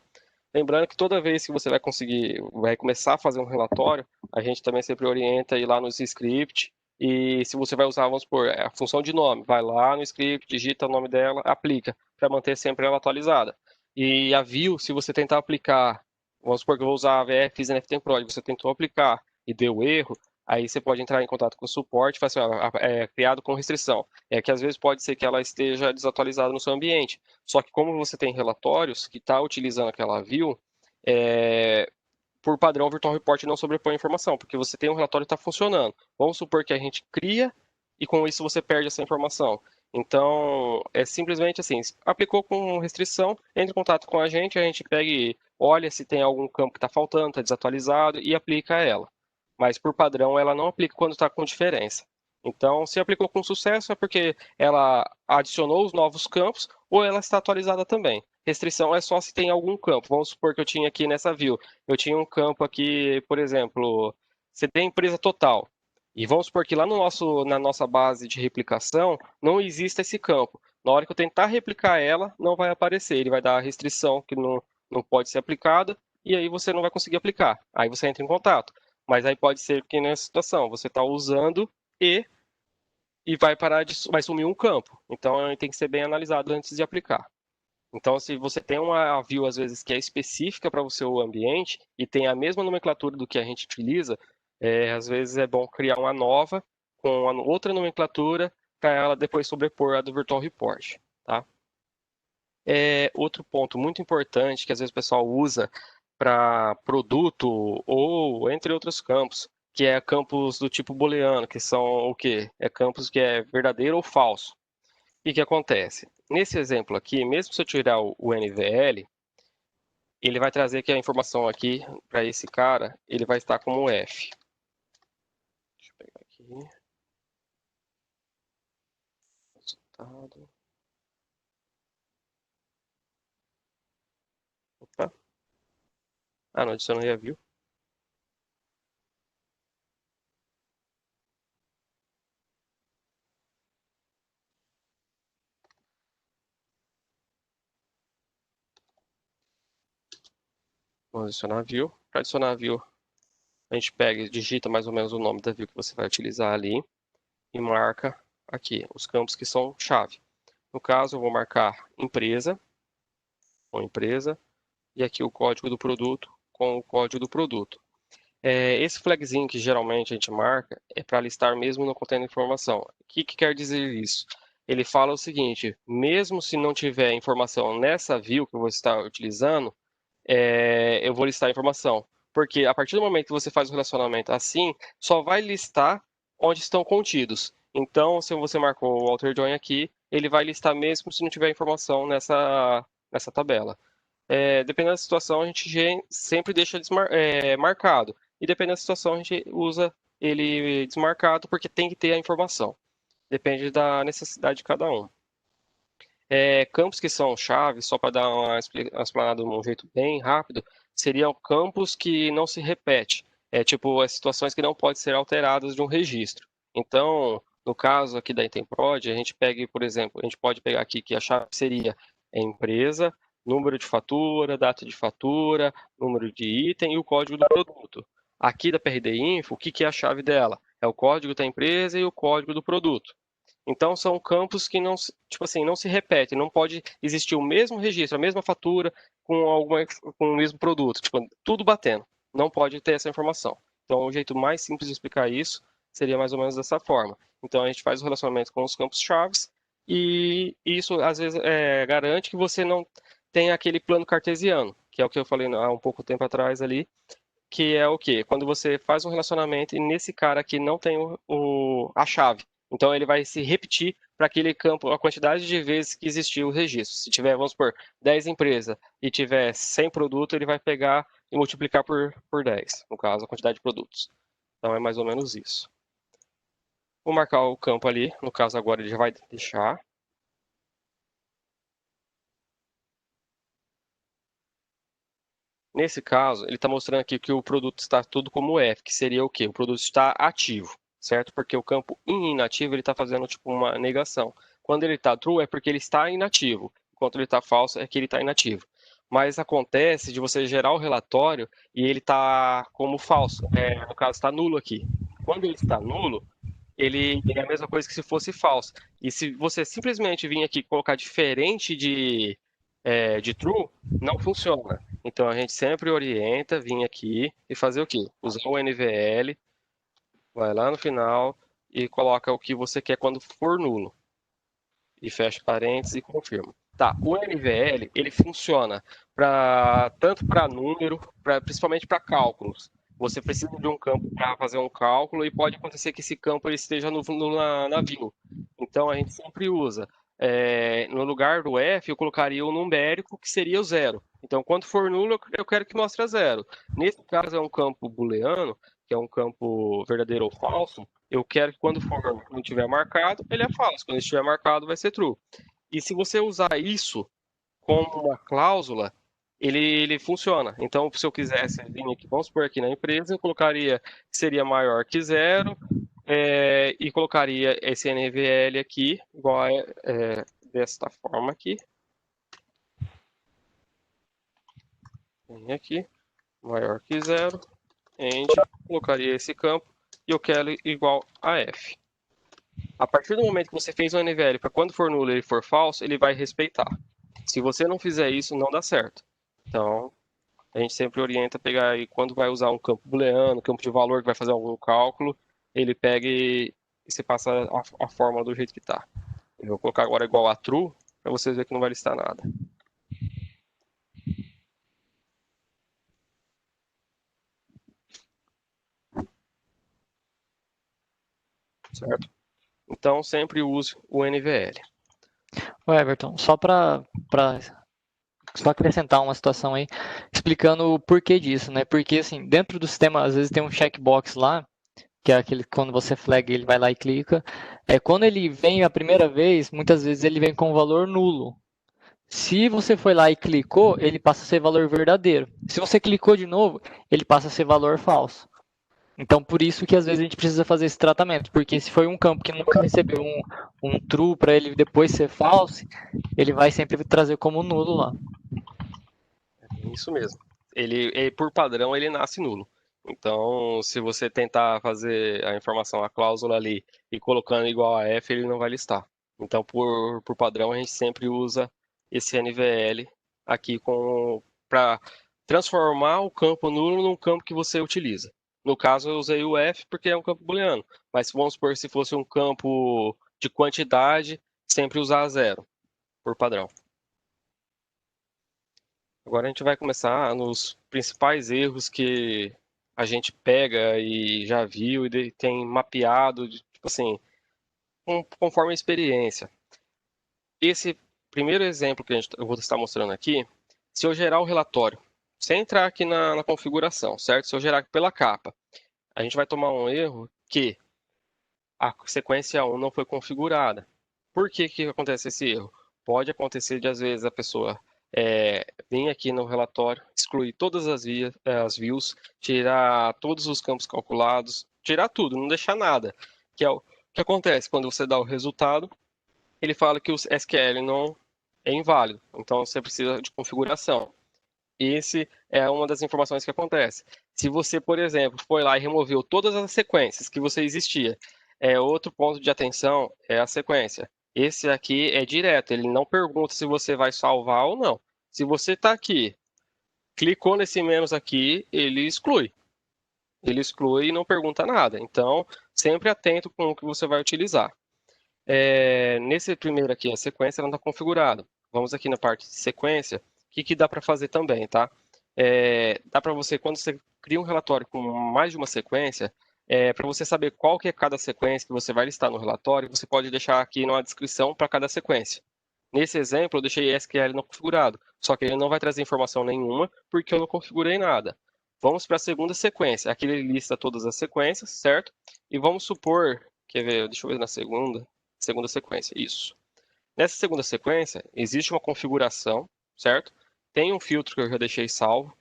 Lembrando que toda vez que você vai começar a fazer um relatório, a gente também sempre orienta a ir lá nos script e se você vai usar, vamos supor, a função de nome, vai lá no script, digita o nome dela, aplica, para manter sempre ela atualizada. E a view, se você tentar aplicar, vamos supor que eu vou usar a VF Fiz NFTemprod, você tentou aplicar e deu erro, aí você pode entrar em contato com o suporte e falar assim, criado com restrição. É que às vezes pode ser que ela esteja desatualizada no seu ambiente. Só que como você tem relatórios que está utilizando aquela view, por padrão o Virtual Report não sobrepõe a informação, porque você tem um relatório que está funcionando. Vamos supor que a gente cria e com isso você perde essa informação. Então, é simplesmente assim, aplicou com restrição, entre em contato com a gente pega e olha se tem algum campo que está faltando, está desatualizado e aplica ela. mas por padrão ela não aplica quando está com diferença. Então, se aplicou com sucesso é porque ela adicionou os novos campos ou ela está atualizada também. Restrição é só se tem algum campo. Vamos supor que eu tinha aqui nessa view, eu tinha um campo aqui, por exemplo, CD empresa total. E vamos supor que lá na nossa base de replicação não existe esse campo. Na hora que eu tentar replicar ela, não vai aparecer. Ele vai dar a restrição que não pode ser aplicada e aí você não vai conseguir aplicar. Aí você entra em contato. Mas aí pode ser que nessa situação você está usando e vai sumir um campo. Então tem que ser bem analisado antes de aplicar. Então, se você tem uma view, às vezes, que é específica para o seu ambiente e tem a mesma nomenclatura do que a gente utiliza, às vezes é bom criar uma nova com outra nomenclatura para ela depois sobrepor a do Virtual Report. Tá? Outro ponto muito importante que às vezes o pessoal usa para produto ou entre outros campos, que é campos do tipo booleano, que são o quê? É campos que é verdadeiro ou falso. O que acontece? Nesse exemplo aqui, mesmo se eu tirar o NVL, ele vai trazer que a informação aqui para esse cara, ele vai estar como F. Deixa eu pegar aqui. Resultado. Opa. Ah, não adicionei a view. Vamos adicionar a view. Para adicionar a view, a gente pega e digita mais ou menos o nome da view que você vai utilizar ali e marca aqui os campos que são chave. No caso, eu vou marcar empresa, com empresa, e aqui o código do produto com o código do produto. Esse flagzinho que geralmente a gente marca é para listar mesmo não contendo informação. O que quer dizer isso? Ele fala o seguinte, mesmo se não tiver informação nessa view que eu vou estar utilizando, eu vou listar a informação. Porque a partir do momento que você faz um relacionamento assim, só vai listar onde estão contidos. Então, se você marcou o alter join aqui, ele vai listar mesmo se não tiver informação nessa tabela. Dependendo da situação, a gente sempre deixa marcado. E dependendo da situação, a gente usa ele desmarcado porque tem que ter a informação. Depende da necessidade de cada um. Campos que são chaves, só para dar uma explanada de um jeito bem rápido, seriam campos que não se repetem. Tipo, as situações que não podem ser alteradas de um registro. Então, no caso aqui da Itemprod, a gente pega, por exemplo, a gente pode pegar aqui que a chave seria empresa, número de fatura, data de fatura, número de item e o código do produto. Aqui da PRD Info, o que é a chave dela? É o código da empresa e o código do produto. Então, são campos que não, tipo assim, não se repetem, não pode existir o mesmo registro, a mesma fatura com o mesmo produto, tipo, tudo batendo. Não pode ter essa informação. Então, o jeito mais simples de explicar isso seria mais ou menos dessa forma. Então, a gente faz o relacionamento com os campos chaves e isso, às vezes, garante que você não tenha aquele plano cartesiano, que é o que eu falei há um pouco tempo atrás ali, que é o quê? Quando você faz um relacionamento e nesse cara aqui não tem a chave. Então ele vai se repetir para aquele campo a quantidade de vezes que existiu o registro. Se tiver, vamos supor, 10 empresas e tiver 100 produtos, ele vai pegar e multiplicar por 10, no caso, a quantidade de produtos. Então é mais ou menos isso. Vou marcar o campo ali, no caso agora ele já vai deixar. Nesse caso, ele está mostrando aqui que o produto está tudo como F, que seria o quê? O produto está ativo, certo? Porque o campo inativo ele está fazendo tipo uma negação. Quando ele está true é porque ele está inativo, enquanto ele está falso é que ele está inativo. Mas acontece de você gerar o relatório e ele está como falso, no caso está nulo aqui. Quando ele está nulo, ele é a mesma coisa que se fosse falso. E se você simplesmente vir aqui e colocar diferente de true, não funciona. Então a gente sempre orienta vir aqui e fazer o quê? Usar o NVL, vai lá no final e coloca o que você quer quando for nulo. E fecha parênteses e confirma. Tá, o NVL, ele funciona tanto para número, principalmente para cálculos. Você precisa de um campo para fazer um cálculo e pode acontecer que esse campo ele esteja na view. Então a gente sempre usa. No lugar do F, eu colocaria o numérico, que seria o 0. Então, quando for nulo, eu quero que mostre a 0. Nesse caso, é um campo booleano, que é um campo verdadeiro ou falso, eu quero que quando não tiver marcado, ele é falso. Quando estiver marcado, vai ser true. E se você usar isso como uma cláusula, ele funciona. Então, se eu quisesse vir aqui, vamos supor aqui na empresa, eu colocaria que seria maior que 0, e colocaria esse NVL aqui, igual desta forma aqui. Vem aqui, maior que 0, Enter, colocaria esse campo, e eu quero igual a F. A partir do momento que você fez um NVL, para quando for nulo ele for falso, ele vai respeitar. Se você não fizer isso, não dá certo. Então, a gente sempre orienta a pegar aí, quando vai usar um campo booleano, campo de valor que vai fazer algum cálculo, ele pega e você passa a fórmula do jeito que está. Eu vou colocar agora igual a true, para vocês verem que não vai listar nada. Certo? Então, sempre use o NVL. Ô, Everton, só para acrescentar uma situação aí, explicando o porquê disso, né? Porque, assim, dentro do sistema, às vezes tem um checkbox lá, que é aquele quando você flag, ele vai lá e clica. Quando ele vem a primeira vez, muitas vezes ele vem com valor nulo. Se você foi lá e clicou, ele passa a ser valor verdadeiro. Se você clicou de novo, ele passa a ser valor falso. Então, por isso que às vezes a gente precisa fazer esse tratamento, porque se foi um campo que nunca recebeu um true para ele depois ser false, ele vai sempre trazer como nulo lá. Isso mesmo. Ele, por padrão, ele nasce nulo. Então, se você tentar fazer a informação, a cláusula ali, e colocando igual a F, ele não vai listar. Então, por padrão, a gente sempre usa esse NVL aqui para transformar o campo nulo num campo que você utiliza. No caso, eu usei o F porque é um campo booleano. Mas vamos supor, se fosse um campo de quantidade, sempre usar 0, por padrão. Agora a gente vai começar nos principais erros que a gente pega e já viu e tem mapeado, tipo assim, conforme a experiência. Esse primeiro exemplo que eu vou estar mostrando aqui, se eu gerar o relatório, sem entrar aqui na configuração, certo? Se eu gerar pela capa, a gente vai tomar um erro que a sequência 1 não foi configurada. Por que acontece esse erro? Pode acontecer de, às vezes, a pessoa vir aqui no relatório, excluir todas as views, tirar todos os campos calculados, tirar tudo, não deixar nada. Que é o que acontece quando você dá o resultado, ele fala que o SQL não é inválido, então você precisa de configuração. Esse é uma das informações que acontece. Se você, por exemplo, foi lá e removeu todas as sequências que você existia, outro ponto de atenção é a sequência. Esse aqui é direto, ele não pergunta se você vai salvar ou não. Se você está aqui, clicou nesse menos aqui, ele exclui. Ele exclui e não pergunta nada. Então, sempre atento com o que você vai utilizar. Nesse primeiro aqui, a sequência não está configurada. Vamos aqui na parte de sequência. O que dá para fazer também, tá? Dá para você, quando você cria um relatório com mais de uma sequência, para você saber qual que é cada sequência que você vai listar no relatório, você pode deixar aqui numa descrição para cada sequência. Nesse exemplo, eu deixei SQL não configurado, só que ele não vai trazer informação nenhuma, porque eu não configurei nada. Vamos para a segunda sequência. Aqui ele lista todas as sequências, certo? E vamos supor, quer ver, deixa eu ver na segunda sequência, isso. Nessa segunda sequência, existe uma configuração, certo? Tem um filtro que eu já deixei salvo,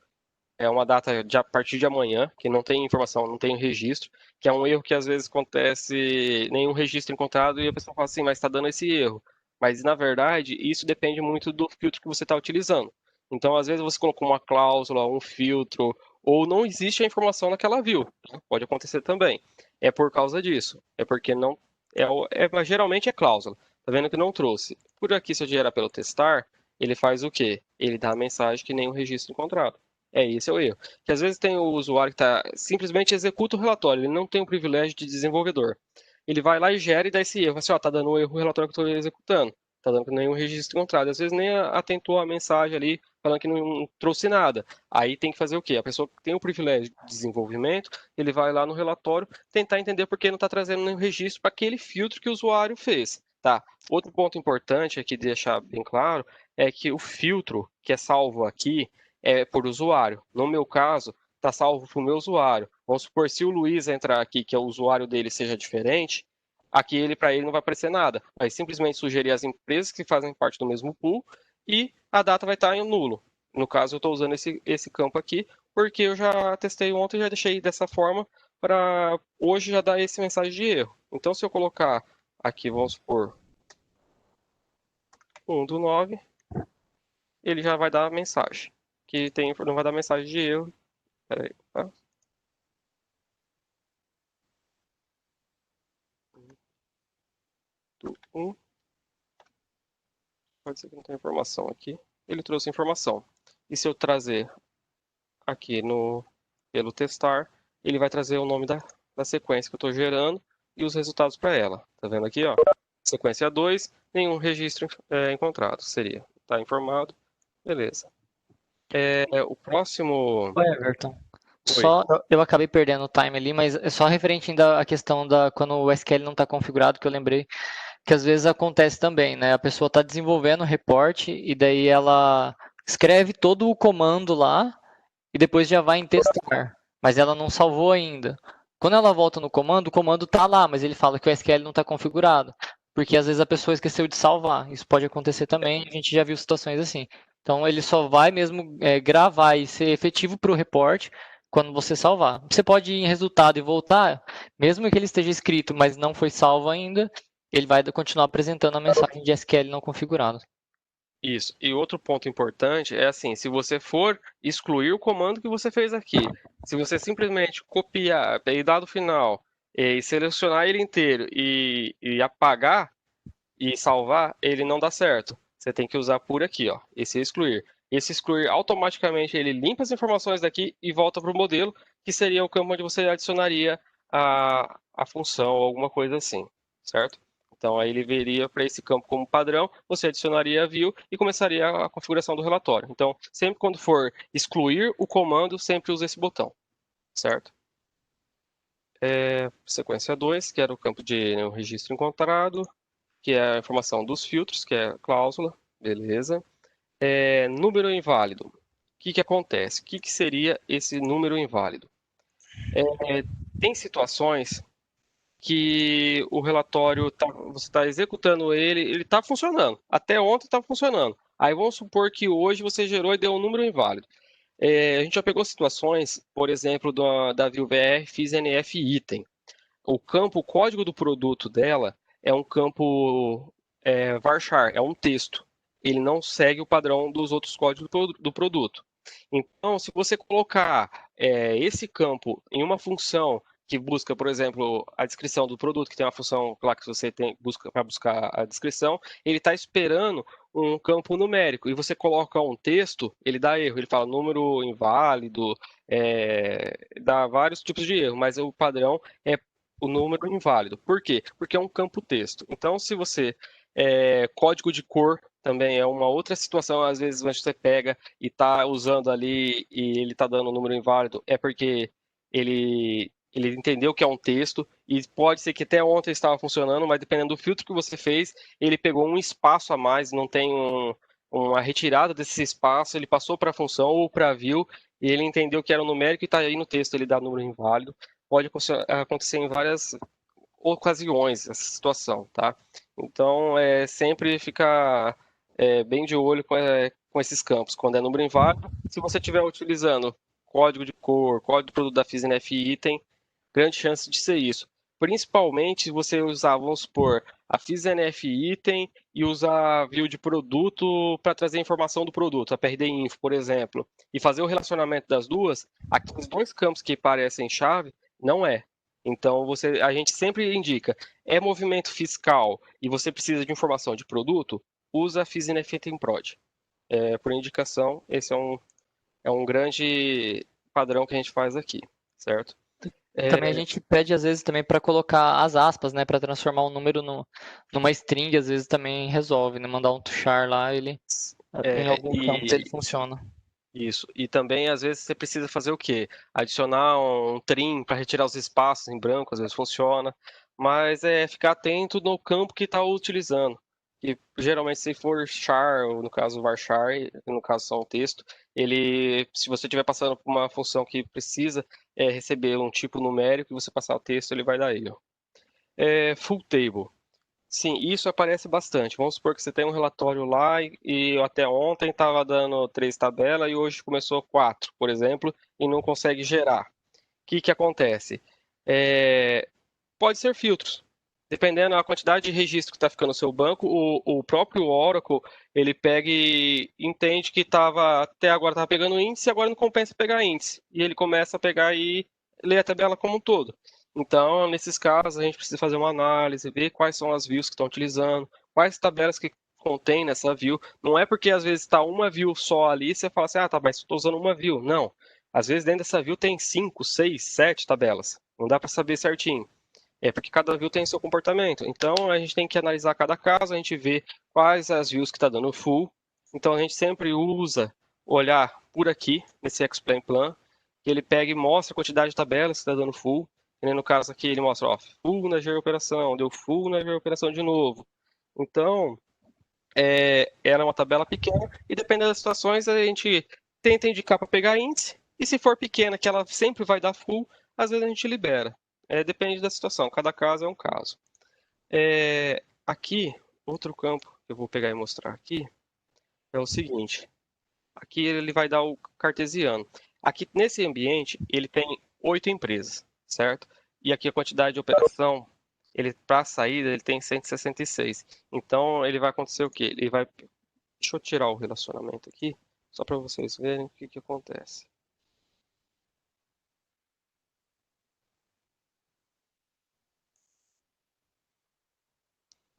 é uma data a partir de amanhã, que não tem informação, não tem registro, que é um erro que às vezes acontece, nenhum registro encontrado, e a pessoa fala assim, mas está dando esse erro. Mas, na verdade, isso depende muito do filtro que você está utilizando. Então, às vezes você colocou uma cláusula, um filtro, ou não existe a informação naquela view. Pode acontecer também. É por causa disso. É porque não... geralmente é cláusula. Tá vendo que não trouxe. Por aqui, se eu gerar pelo testar, ele faz o quê? Ele dá a mensagem que nenhum registro encontrado. Esse é o erro. Que às vezes tem o usuário que simplesmente executa o relatório, ele não tem o privilégio de desenvolvedor. Ele vai lá e gera e dá esse erro. Assim, ó, tá dando um erro o relatório que eu estou executando. Tá dando nenhum registro encontrado. Às vezes nem atentou a mensagem ali, falando que não trouxe nada. Aí tem que fazer o quê? A pessoa que tem o privilégio de desenvolvimento, ele vai lá no relatório tentar entender por que não está trazendo nenhum registro para aquele filtro que o usuário fez. Tá. Outro ponto importante aqui, deixar bem claro, é que o filtro que é salvo aqui é por usuário. No meu caso, está salvo para o meu usuário. Vamos supor, se o Luiz entrar aqui, que é o usuário dele seja diferente, aqui para ele não vai aparecer nada. Vai simplesmente sugerir as empresas que fazem parte do mesmo pool e a data vai estar em nulo. No caso, eu estou usando esse campo aqui, porque eu já testei ontem e já deixei dessa forma para hoje já dar esse mensagem de erro. Então, se eu colocar aqui, vamos supor, 1/9, ele já vai dar a mensagem. Que não vai dar mensagem de erro. Espera aí, tá? Pode ser que não tenha informação aqui. Ele trouxe informação. E se eu trazer aqui pelo testar, ele vai trazer o nome da sequência que eu estou gerando e os resultados para ela. Tá vendo aqui, ó? Sequência 2, nenhum registro encontrado. Seria. Tá informado. Beleza. O próximo... Oi, Everton. Oi. Só eu acabei perdendo o time ali, mas é só referente ainda à questão da quando o SQL não está configurado, que eu lembrei que às vezes acontece também, né? A pessoa está desenvolvendo o reporte e daí ela escreve todo o comando lá e depois já vai em testar, mas ela não salvou ainda. Quando ela volta no comando, o comando está lá, mas ele fala que o SQL não está configurado, porque às vezes a pessoa esqueceu de salvar. Isso pode acontecer também, a gente já viu situações assim. Então ele só vai mesmo gravar e ser efetivo para o reporte quando você salvar. Você pode ir em resultado e voltar, mesmo que ele esteja escrito, mas não foi salvo ainda, ele vai continuar apresentando a mensagem de SQL não configurado. Isso. E outro ponto importante é assim, se você for excluir o comando que você fez aqui, se você simplesmente copiar, e dado final, e selecionar ele inteiro e apagar e salvar, ele não dá certo. Você tem que usar por aqui, ó, esse excluir. Esse excluir automaticamente ele limpa as informações daqui e volta para o modelo, que seria o campo onde você adicionaria a função ou alguma coisa assim, certo? Então aí ele veria para esse campo como padrão, você adicionaria a view e começaria a configuração do relatório. Então, sempre quando for excluir o comando, sempre use esse botão, certo? Sequência 2, que era o campo de registro encontrado, que é a informação dos filtros, que é a cláusula, beleza. Número inválido. O que acontece? O que seria esse número inválido? Tem situações que o relatório, você está executando ele está funcionando. Até ontem estava funcionando. Aí vamos supor que hoje você gerou e deu um número inválido. A gente já pegou situações, por exemplo, da view VR FISNF item. O código do produto dela é um campo varchar, é um texto. Ele não segue o padrão dos outros códigos do produto. Então, se você colocar esse campo em uma função que busca, por exemplo, a descrição do produto, que tem uma função lá que você busca para buscar a descrição, ele está esperando um campo numérico. E você coloca um texto, ele dá erro. Ele fala número inválido, dá vários tipos de erro, mas o padrão é o número inválido. Por quê? Porque é um campo texto. Então, se você... código de cor também é uma outra situação, às vezes você pega e está usando ali e ele está dando um número inválido, é porque ele entendeu que é um texto e pode ser que até ontem estava funcionando, mas dependendo do filtro que você fez, ele pegou um espaço a mais, não tem uma retirada desse espaço, ele passou para a função ou para a view e ele entendeu que era um numérico e está aí no texto, ele dá número inválido. Pode acontecer em várias ocasiões essa situação, tá? Então, sempre ficar bem de olho com esses campos. Quando é número inválido, se você estiver utilizando código de cor, código do produto da FISNF item, grande chance de ser isso. Principalmente se você usar, vamos supor, a FISNF item e usar a view de produto para trazer informação do produto, a PRD Info, por exemplo, e fazer o relacionamento das duas, aqueles dois campos que parecem chave, não é. Então, a gente sempre indica, é movimento fiscal e você precisa de informação de produto, usa a FISNF Item Prod. Por indicação, esse é um grande padrão que a gente faz aqui, certo? Também a gente pede às vezes também para colocar as aspas, né, para transformar um número numa string, às vezes também resolve, né, mandar um to char lá, ele em algum campo ele funciona. Isso. E também, às vezes, você precisa fazer o quê? Adicionar um trim para retirar os espaços em branco, às vezes funciona. Mas ficar atento no campo que está utilizando. que geralmente se for char, ou no caso varchar, no caso só um texto, se você estiver passando por uma função que precisa receber um tipo numérico e você passar o texto, ele vai dar erro. Full table. Sim, isso aparece bastante. Vamos supor que você tem um relatório lá e até ontem estava dando 3 tabelas e hoje começou 4, por exemplo, e não consegue gerar. O que acontece? Pode ser filtros. Dependendo da quantidade de registro que está ficando no seu banco, o próprio Oracle, ele pega e entende que até agora estava pegando índice e agora não compensa pegar índice. E ele começa a pegar e ler a tabela como um todo. Então, nesses casos, a gente precisa fazer uma análise, ver quais são as views que estão utilizando, quais tabelas que contém nessa view. Não é porque às vezes está uma view só ali, você fala assim, tá, mas estou usando uma view. Não. Às vezes dentro dessa view tem 5, 6, 7 tabelas. Não dá para saber certinho. Porque cada view tem seu comportamento. Então, a gente tem que analisar cada caso, a gente vê quais as views que está dando full. Então, a gente sempre usa olhar por aqui, nesse Explain Plan, que ele pega e mostra a quantidade de tabelas que está dando full. E no caso aqui, ele mostra full na geoperação, deu full na geoperação de novo. Então, era uma tabela pequena e dependendo das situações, a gente tenta indicar para pegar índice. E se for pequena, que ela sempre vai dar full, às vezes a gente libera. Depende da situação, cada caso é um caso. Aqui, outro campo que eu vou pegar e mostrar aqui é o seguinte. Aqui ele vai dar o cartesiano. Aqui nesse ambiente ele tem 8 empresas, certo? E aqui a quantidade de operação, para a saída ele tem 166. Então ele vai acontecer o quê? Deixa eu tirar o relacionamento aqui, só para vocês verem o que acontece.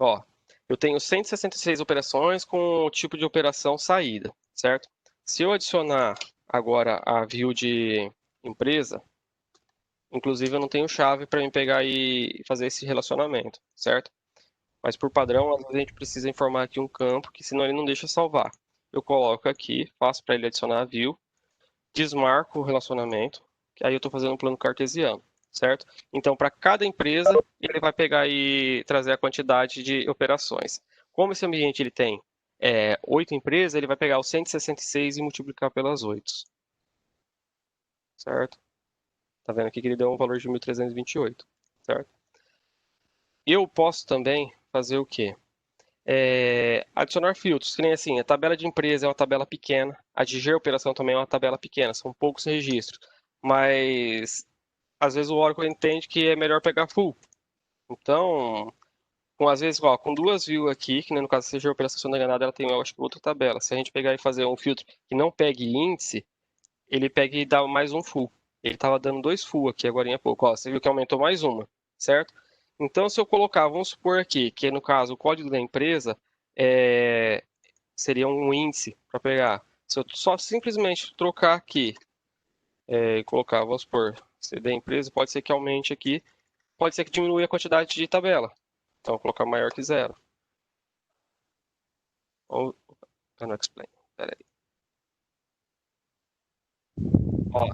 Ó, eu tenho 166 operações com o tipo de operação saída, certo? Se eu adicionar agora a view de empresa, inclusive eu não tenho chave para me pegar e fazer esse relacionamento, certo? Mas por padrão, às vezes a gente precisa informar aqui um campo, que senão ele não deixa salvar. Eu coloco aqui, faço para ele adicionar a view, desmarco o relacionamento, que aí eu estou fazendo um plano cartesiano, certo? Então, para cada empresa, ele vai pegar e trazer a quantidade de operações. Como esse ambiente ele tem 8 empresas, ele vai pegar os 166 e multiplicar pelas 8, certo? Tá vendo aqui que ele deu um valor de 1.328, certo? Eu posso também fazer o quê? Adicionar filtros, que nem assim, a tabela de empresa é uma tabela pequena, a de geoperação também é uma tabela pequena, são poucos registros, mas às vezes o Oracle entende que é melhor pegar full. Então, às vezes, com duas views aqui, que no caso se a geoperação, se eu não enganado, ela tem, eu acho que outra tabela. Se a gente pegar e fazer um filtro que não pegue índice, ele pega e dá mais um full. Ele estava dando 2 full aqui agora há pouco. Você viu que aumentou mais uma, certo? Então, se eu colocar, vamos supor aqui, que no caso o código da empresa seria um índice para pegar. Se eu só simplesmente trocar aqui e colocar, vamos supor, CD empresa, pode ser que aumente aqui, pode ser que diminua a quantidade de tabela. Então, vou colocar maior que 0. Ou, não explain, peraí. Ó,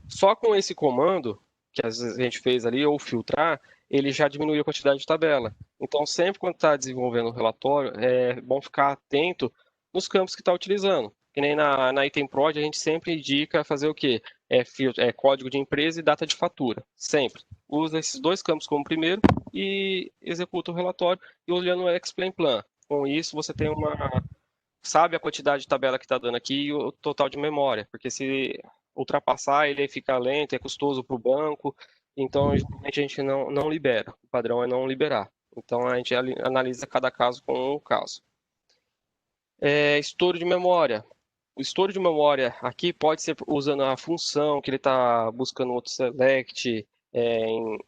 só com esse comando, que às vezes a gente fez ali, ou filtrar, ele já diminuiu a quantidade de tabela. Então, sempre quando está desenvolvendo o relatório, é bom ficar atento nos campos que está utilizando. Que nem na Item Prod, a gente sempre indica fazer o quê? Código de empresa e data de fatura. Sempre. Usa esses dois campos como primeiro e executa o relatório e olhando o Explain Plan. Com isso, você tem sabe a quantidade de tabela que está dando aqui e o total de memória, porque se ultrapassar ele fica lento, é custoso para o banco, então geralmente a gente não libera, o padrão é não liberar. Então a gente analisa cada caso com um caso. Estouro de memória. O estouro de memória aqui pode ser usando a função que ele está buscando outro select,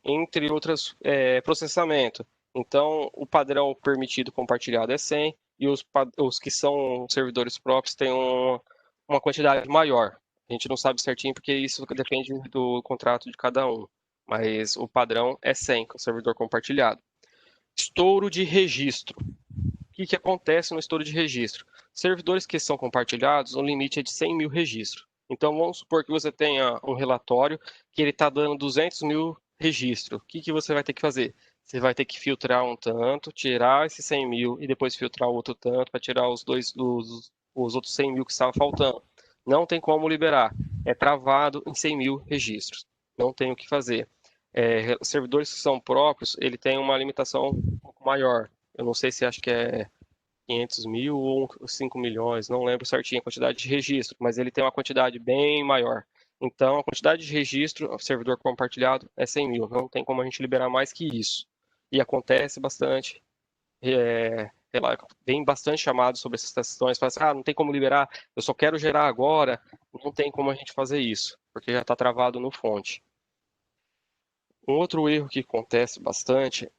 entre outros processamento. Então, o padrão permitido compartilhado é 100 e os que são servidores próprios têm uma quantidade maior. A gente não sabe certinho porque isso depende do contrato de cada um, mas o padrão é 100 com o servidor compartilhado. Estouro de registro. O que acontece no estouro de registro? Servidores que são compartilhados, o limite é de 100 mil registros. Então, vamos supor que você tenha um relatório que ele está dando 200 mil registros. O que você vai ter que fazer? você vai ter que filtrar um tanto, tirar esses 100 mil e depois filtrar o outro tanto para tirar os outros 100 mil que estavam faltando. Não tem como liberar. É travado em 100 mil registros. Não tem o que fazer. Servidores que são próprios, ele tem uma limitação um pouco maior. Eu não sei se acho que é 500 mil ou 5 milhões, não lembro certinho a quantidade de registro, mas ele tem uma quantidade bem maior. Então, a quantidade de registro, servidor compartilhado, é 100 mil. Não tem como a gente liberar mais que isso. E acontece bastante. Vem bastante chamado sobre essas questões. Fala assim, não tem como liberar, eu só quero gerar agora. Não tem como a gente fazer isso, porque já está travado no fonte. Um outro erro que acontece bastante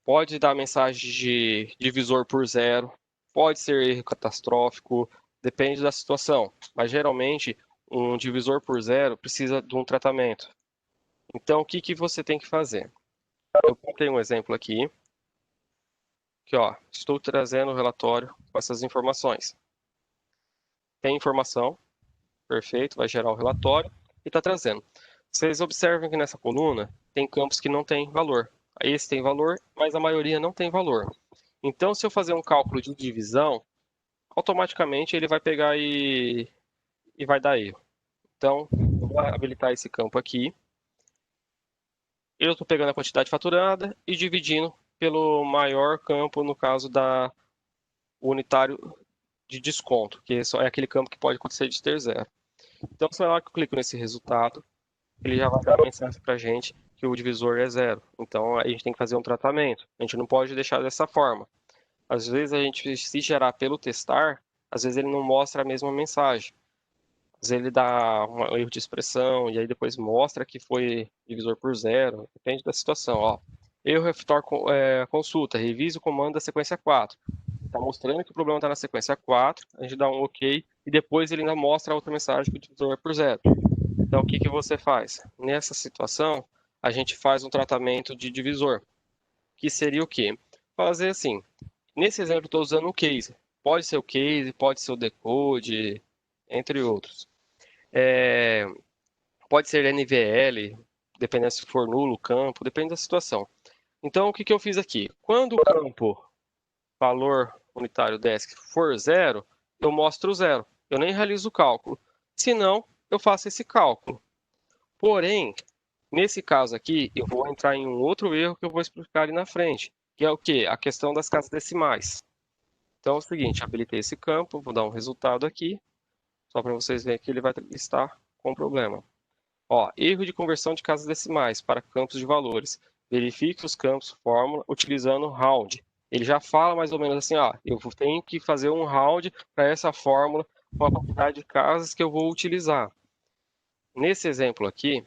pode dar mensagem de divisor por zero, pode ser erro catastrófico, depende da situação. Mas geralmente um divisor por zero precisa de um tratamento. Então o que você tem que fazer? Eu coloquei um exemplo aqui. Aqui, ó, estou trazendo o relatório com essas informações. Tem informação, perfeito, vai gerar o relatório e está trazendo. Vocês observem que nessa coluna tem campos que não têm valor. Esse tem valor, mas a maioria não tem valor. Então, se eu fazer um cálculo de divisão, automaticamente ele vai pegar e vai dar erro. Então, eu vou habilitar esse campo aqui. Eu estou pegando a quantidade faturada e dividindo pelo maior campo, no caso da unitário de desconto, que é aquele campo que pode acontecer de ter zero. Então, se eu clico nesse resultado, ele já vai dar uma mensagem para a gente que o divisor é zero. Então, a gente tem que fazer um tratamento. A gente não pode deixar dessa forma. Às vezes, a gente, se gerar pelo testar, às vezes ele não mostra a mesma mensagem. Às vezes ele dá um erro de expressão e aí depois mostra que foi divisor por zero. Depende da situação. Ó. Erro reftor consulta, revise o comando da sequência 4. Está mostrando que o problema está na sequência 4, a gente dá um OK e depois ele ainda mostra a outra mensagem que o divisor é por zero. Então, o que você faz? Nessa situação, a gente faz um tratamento de divisor, que seria o quê? Fazer assim, nesse exemplo eu estou usando o case. Pode ser o case, pode ser o decode, entre outros. Pode ser NVL, dependendo se for nulo o campo, depende da situação. Então, o que eu fiz aqui? Quando o campo valor unitário desk for zero, eu mostro zero. Eu nem realizo o cálculo. Se não, eu faço esse cálculo. Porém, nesse caso aqui, eu vou entrar em um outro erro que eu vou explicar ali na frente, que é o quê? A questão das casas decimais. Então é o seguinte, habilitei esse campo, vou dar um resultado aqui, só para vocês verem que ele vai estar com problema. Ó, erro de conversão de casas decimais para campos de valores. Verifique os campos fórmula utilizando round. Ele já fala mais ou menos assim, ó, eu tenho que fazer um round para essa fórmula com a quantidade de casas que eu vou utilizar. Nesse exemplo aqui,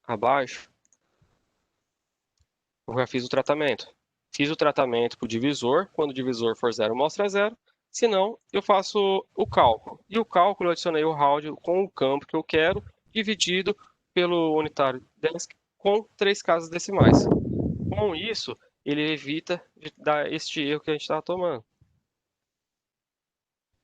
abaixo, eu já fiz o tratamento. Fiz o tratamento para o divisor, quando o divisor for zero, mostra zero. Se não, eu faço o cálculo. E o cálculo eu adicionei o round com o campo que eu quero, dividido pelo unitário desk com 3 casas decimais. Com isso, ele evita de dar este erro que a gente estava tomando.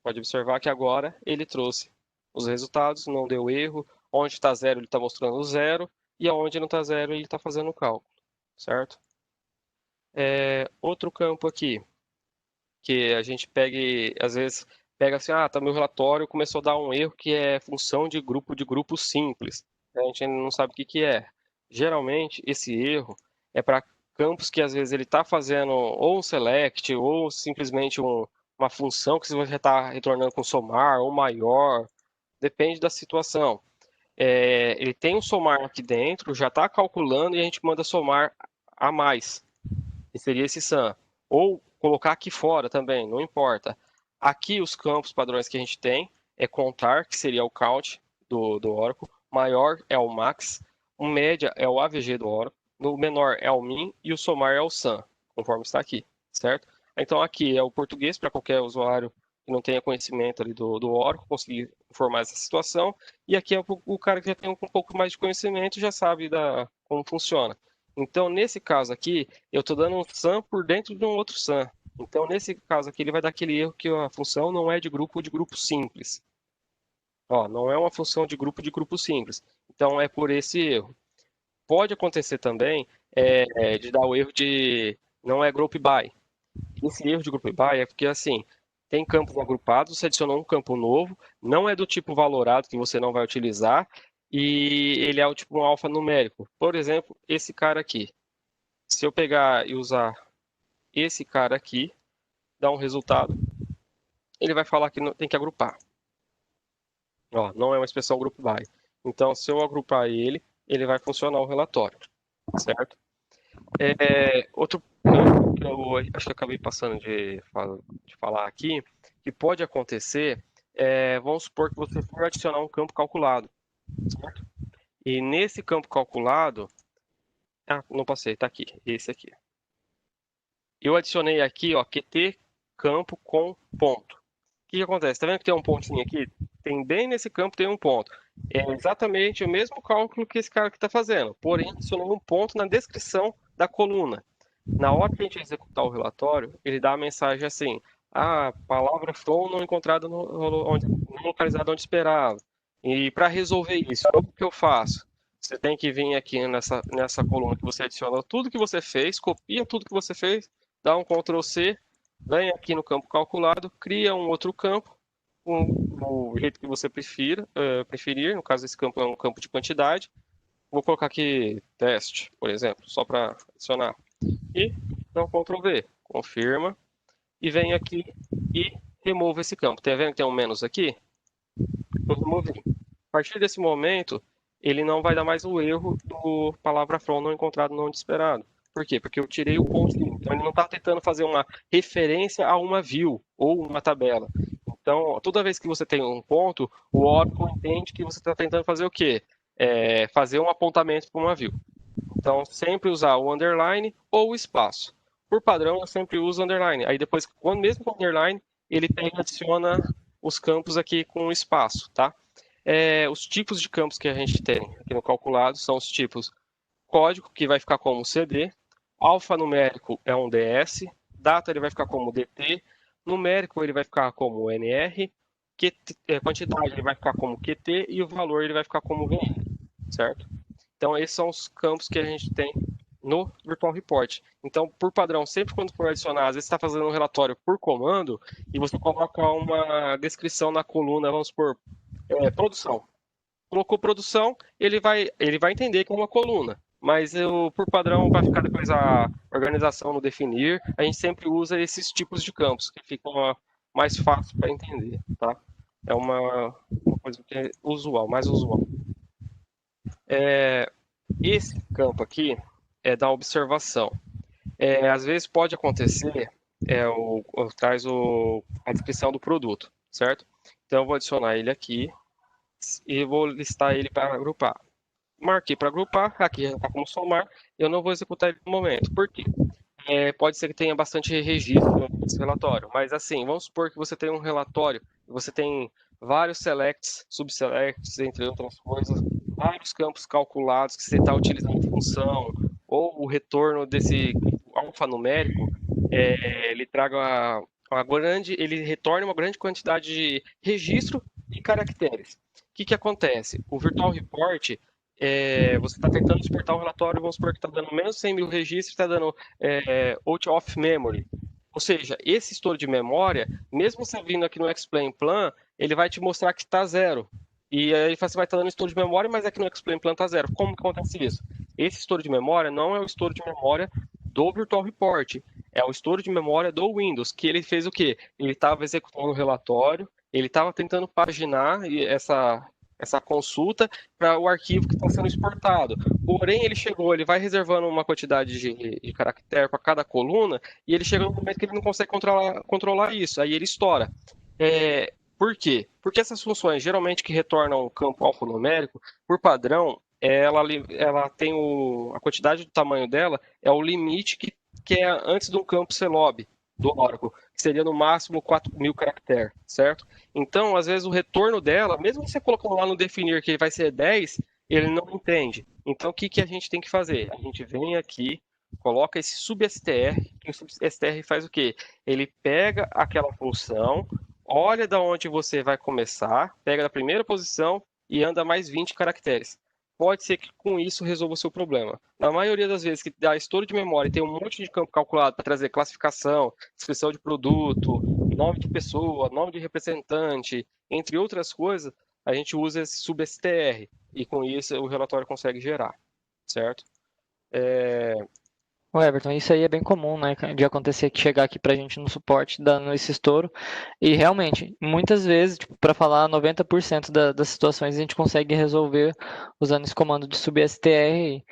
Pode observar que agora ele trouxe os resultados, não deu erro. Onde está zero, ele está mostrando zero. E onde não está zero, ele está fazendo o cálculo. Certo? Outro campo aqui, que a gente pega e, às vezes, pega assim, tá, meu relatório começou a dar um erro que é função de grupo simples. A gente ainda não sabe o que é. Geralmente, esse erro é para campos que, às vezes, ele está fazendo ou um select, ou simplesmente uma função que você já está retornando com somar, ou maior, depende da situação. Ele tem um somar aqui dentro, já está calculando e a gente manda somar a mais, que seria esse sum. Ou colocar aqui fora também, não importa. Aqui os campos padrões que a gente tem é contar, que seria o count do Oracle. Maior é o max. O média é o AVG do Oracle. No menor é o min e o somar é o sum, conforme está aqui, certo? Então aqui é o português para qualquer usuário que não tenha conhecimento ali do Oracle, conseguir informar essa situação. E aqui é o cara que já tem um pouco mais de conhecimento, já sabe como funciona. Então, nesse caso aqui, eu estou dando um sum por dentro de um outro sum. Então, nesse caso aqui, ele vai dar aquele erro que a função não é de grupo simples. Ó, não é uma função de grupo simples. Então, é por esse erro. Pode acontecer também de dar o erro de não é group by. Esse erro de group by é porque, assim, tem campos agrupados, você adicionou um campo novo, não é do tipo valorado que você não vai utilizar, e ele é o tipo um alfanumérico. Por exemplo, esse cara aqui. Se eu pegar e usar esse cara aqui, dar um resultado, ele vai falar que tem que agrupar. Ó, não é uma expressão group by. Então, se eu agrupar ele vai funcionar o relatório, certo? Outro campo que eu acho que eu acabei passando de falar aqui, que pode acontecer, vamos supor que você for adicionar um campo calculado, certo? E nesse campo calculado, não passei, tá aqui, esse aqui. Eu adicionei aqui, ó, QT campo com ponto. O que acontece? Tá vendo que tem um pontinho aqui? Tem bem nesse campo tem um ponto. É exatamente o mesmo cálculo que esse cara aqui está fazendo, porém adicionou um ponto na descrição da coluna. Na hora que a gente executar o relatório, ele dá a mensagem assim: palavra from não encontrada não localizada onde esperava. E para resolver isso, o que eu faço? Você tem que vir aqui nessa coluna que você adiciona tudo que você fez, copia tudo que você fez, dá um Ctrl C, vem aqui no campo calculado, cria um outro campo, o jeito que você preferir. No caso, esse campo é um campo de quantidade. Vou colocar aqui teste, por exemplo, só para adicionar. E dá um Ctrl V, confirma, e vem aqui e remove esse campo. Tá vendo que tem um menos aqui? Eu removi. A partir desse momento, ele não vai dar mais o erro do palavra from não encontrado não esperado. Por quê? Porque eu tirei o pontinho. Então ele não está tentando fazer uma referência a uma view ou uma tabela. Então, toda vez que você tem um ponto, o Oracle entende que você está tentando fazer o quê? Fazer um apontamento para uma view. Então, sempre usar o underline ou o espaço. Por padrão, eu sempre uso o underline. Aí depois, mesmo com o underline, ele adiciona os campos aqui com espaço, tá? Os tipos de campos que a gente tem aqui no calculado são os tipos código, que vai ficar como CD, alfanumérico é um DS, data ele vai ficar como DT, numérico ele vai ficar como NR, quantidade ele vai ficar como QT e o valor ele vai ficar como VN, certo? Então esses são os campos que a gente tem no Virtual Report. Então, por padrão, sempre quando for adicionar, às vezes você está fazendo um relatório por comando e você coloca uma descrição na coluna, vamos supor, produção. Colocou produção, ele vai entender que é uma coluna. Mas por padrão vai ficar depois a organização no definir. A gente sempre usa esses tipos de campos, que ficam mais fácil para entender, tá? É uma coisa que é usual, mais usual. Esse campo aqui é da observação. Às vezes pode acontecer, traz a descrição do produto, certo? Então eu vou adicionar ele aqui e vou listar ele para agrupar. Marquei para agrupar, aqui já está como somar, eu não vou executar ele no momento. Por quê? Pode ser que tenha bastante registro nesse relatório, mas assim, vamos supor que você tem um relatório, você tem vários selects, subselects, entre outras coisas, vários campos calculados que você está utilizando função, ou o retorno desse alfanumérico, ele traga ele retorna uma grande quantidade de registro e caracteres. O que acontece? O Virtual Report, você está tentando exportar um relatório, vamos supor que está dando menos 100 mil registros, está dando out of memory. Ou seja, esse estouro de memória, mesmo você vindo aqui no Explain Plan, ele vai te mostrar que está zero. E aí você vai estar dando estouro de memória, mas aqui no Explain Plan está zero. Como que acontece isso? Esse estouro de memória não é o estouro de memória do Virtual Report, é o estouro de memória do Windows, que ele fez o quê? Ele estava executando o relatório, ele estava tentando paginar essa consulta para o arquivo que está sendo exportado. Porém, ele vai reservando uma quantidade de caractere para cada coluna, e ele chega no momento que ele não consegue controlar isso, aí ele estoura. Por quê? Porque essas funções, geralmente que retornam um campo alfanumérico, por padrão, ela tem a quantidade do tamanho dela, é o limite que é antes de um campo CLOB do Oracle, que seria no máximo 4.000 caracteres, certo? Então, às vezes, o retorno dela, mesmo você colocando lá no definir que ele vai ser 10, ele não entende. Então, o que a gente tem que fazer? A gente vem aqui, coloca esse sub-str, que o sub-str faz o quê? Ele pega aquela função, olha da onde você vai começar, pega da primeira posição e anda mais 20 caracteres. pode ser que com isso resolva o seu problema. Na maioria das vezes que dá estouro de memória e tem um monte de campo calculado para trazer classificação, descrição de produto, nome de pessoa, nome de representante, entre outras coisas, a gente usa esse sub-STR e com isso o relatório consegue gerar, certo? O Everton, isso aí é bem comum, né, de acontecer, que chegar aqui pra gente no suporte dando esse estouro. E realmente, muitas vezes, tipo, para falar 90% das situações, a gente consegue resolver usando esse comando de substr.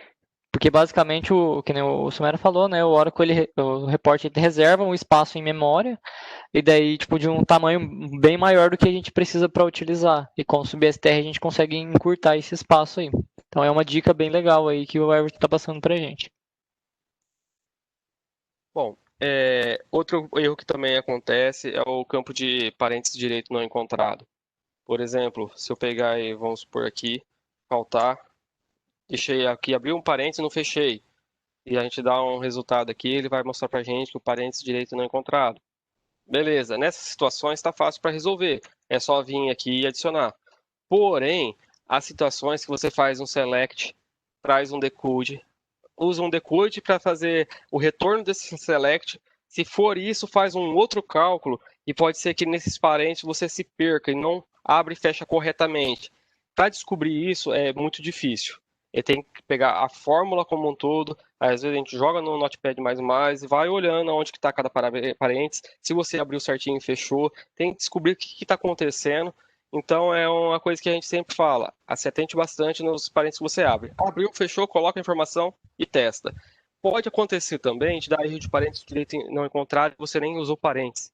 Porque basicamente, que nem o Sumera falou, né, o Oracle, o report, ele reserva um espaço em memória, e daí, tipo, de um tamanho bem maior do que a gente precisa para utilizar. E com o substr a gente consegue encurtar esse espaço aí. Então é uma dica bem legal aí que o Everton tá passando pra gente. Bom, outro erro que também acontece é o campo de parênteses direito não encontrado. Por exemplo, se eu pegar e vamos supor aqui, faltar, deixei aqui, abri um parênteses e não fechei. E a gente dá um resultado aqui, ele vai mostrar pra gente que o parênteses direito não encontrado. Beleza, nessas situações está fácil para resolver. É só vir aqui e adicionar. Porém, há situações que você faz um select, traz um decode, usa um decode para fazer o retorno desse select. Se for isso, faz um outro cálculo e pode ser que nesses parênteses você se perca e não abre e fecha corretamente. Para descobrir isso é muito difícil. Ele tem que pegar a fórmula como um todo, às vezes a gente joga no Notepad++ e vai olhando onde que está cada parênteses. Se você abriu certinho e fechou, tem que descobrir o que está acontecendo. Então é uma coisa que a gente sempre fala, se atente bastante nos parênteses que você abre. Abriu, fechou, coloca a informação e testa. Pode acontecer também de dar erro de parênteses direito não encontrado e você nem usou parênteses.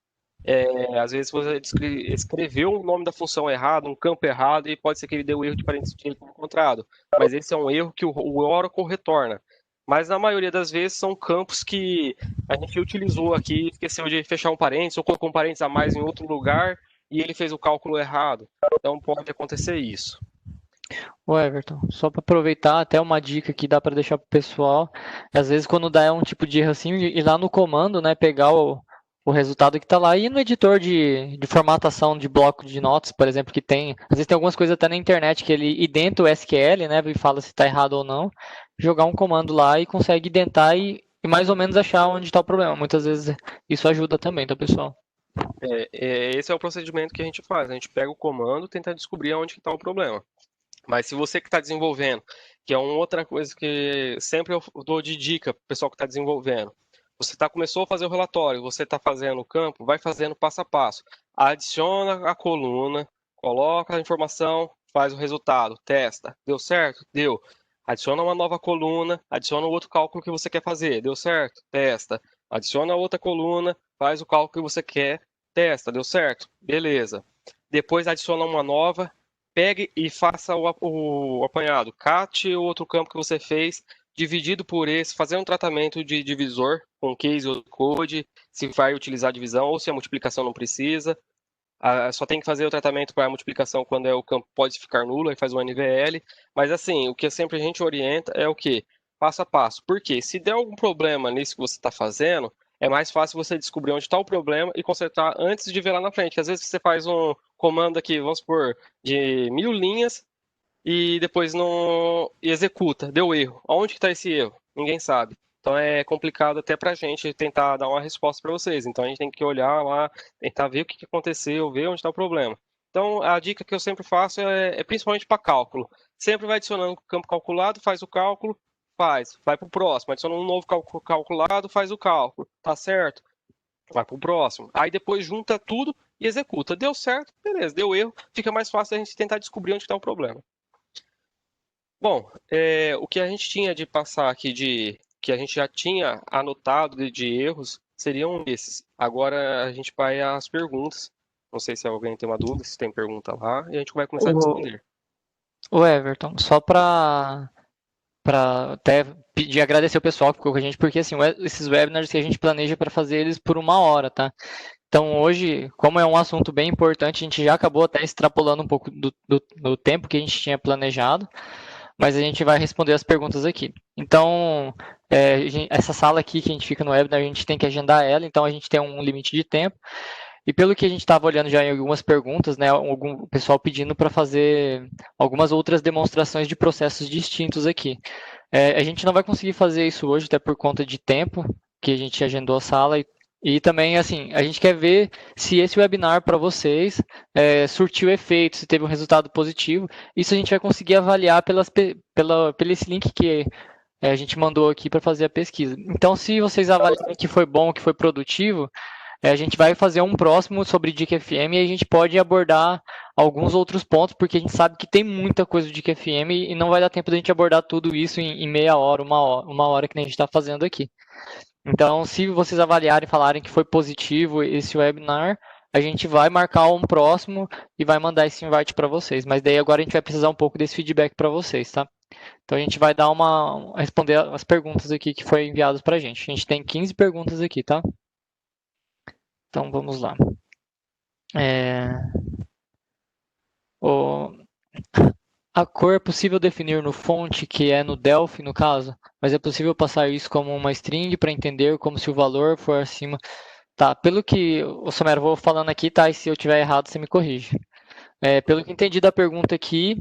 Às vezes você escreveu o nome da função errado, um campo errado, e pode ser que ele deu erro de parênteses direito não encontrado. Mas esse é um erro que o Oracle retorna. Mas na maioria das vezes são campos que a gente utilizou aqui, esqueceu de fechar um parênteses, ou colocou um parênteses a mais em outro lugar, e ele fez o cálculo errado. Então pode acontecer isso. Ô Everton, só para aproveitar, até uma dica que dá para deixar pro pessoal, às vezes quando dá um tipo de erro assim, ir lá no comando, né, pegar o resultado que está lá e no editor de formatação de bloco de notas, por exemplo, que tem, às vezes tem algumas coisas até na internet que ele identa o SQL, né, e fala se está errado ou não, jogar um comando lá e consegue identar e mais ou menos achar onde está o problema. Muitas vezes isso ajuda também, tá, pessoal? Esse é o procedimento que a gente faz. A gente pega o comando e tenta descobrir onde está o problema. Mas se você que está desenvolvendo, que é uma outra coisa que sempre eu dou de dica para o pessoal que está desenvolvendo, você começou a fazer o relatório, você está fazendo o campo, vai fazendo passo a passo. Adiciona a coluna, coloca a informação, faz o resultado, testa. Deu certo? Deu. Adiciona uma nova coluna, adiciona o outro cálculo que você quer fazer. Deu certo? Testa. Adiciona outra coluna, faz o cálculo que você quer, testa. Deu certo? Beleza. Depois adiciona uma nova, pegue e faça o apanhado. Cate o outro campo que você fez, dividido por esse, fazer um tratamento de divisor com case ou code, se vai utilizar a divisão ou se a multiplicação não precisa. Só tem que fazer o tratamento para a multiplicação quando o campo pode ficar nulo, aí faz um NVL. Mas assim, o que sempre a gente orienta é o quê? Passo a passo. Porque se der algum problema nisso que você está fazendo, é mais fácil você descobrir onde está o problema e consertar antes de ver lá na frente. Porque às vezes você faz um comando aqui, vamos supor, de 1000 linhas e depois não executa, deu erro. Onde que está esse erro? Ninguém sabe. Então é complicado até para a gente tentar dar uma resposta para vocês. Então a gente tem que olhar lá, tentar ver o que aconteceu, ver onde está o problema. Então a dica que eu sempre faço é principalmente para cálculo. Sempre vai adicionando o campo calculado, faz o cálculo, vai para o próximo. Adiciona um novo calculado, faz o cálculo. Tá certo? Vai para o próximo. Aí depois junta tudo e executa. Deu certo, beleza. Deu erro, fica mais fácil a gente tentar descobrir onde está o problema. Bom, o que a gente tinha de passar aqui que a gente já tinha anotado de erros seriam esses. Agora a gente vai às perguntas. Não sei se alguém tem uma dúvida, se tem pergunta lá, e a gente vai começar a responder. O Everton, só para até pedir, agradecer o pessoal que ficou com a gente, porque assim, esses webinars que a gente planeja para fazer eles por 1 hora, tá? Então hoje, como é um assunto bem importante, a gente já acabou até extrapolando um pouco do tempo que a gente tinha planejado, mas a gente vai responder as perguntas aqui. Então, essa sala aqui que a gente fica no webinar, a gente tem que agendar ela, então a gente tem um limite de tempo. E pelo que a gente estava olhando já em algumas perguntas, né, o pessoal pedindo para fazer algumas outras demonstrações de processos distintos aqui. A gente não vai conseguir fazer isso hoje, até por conta de tempo, que a gente agendou a sala, e também, assim, a gente quer ver se esse webinar para vocês surtiu efeito, se teve um resultado positivo. Isso a gente vai conseguir avaliar pelo esse link que a gente mandou aqui para fazer a pesquisa. Então, se vocês avaliarem que foi bom, que foi produtivo, a gente vai fazer um próximo sobre Dica FM e a gente pode abordar alguns outros pontos, porque a gente sabe que tem muita coisa do Dica FM e não vai dar tempo da gente abordar tudo isso em meia hora, uma hora que nem a gente está fazendo aqui. Então, se vocês avaliarem e falarem que foi positivo esse webinar, a gente vai marcar um próximo e vai mandar esse invite para vocês. Mas daí agora a gente vai precisar um pouco desse feedback para vocês, tá? Então a gente vai dar responder as perguntas aqui que foi enviadas para a gente. A gente tem 15 perguntas aqui, tá? Então vamos lá. A cor é possível definir no font, que é no Delphi, no caso, mas é possível passar isso como uma string para entender como se o valor for acima. Tá, pelo que o Somero vou falando aqui, tá? E se eu tiver errado, você me corrige. Pelo que entendi da pergunta aqui,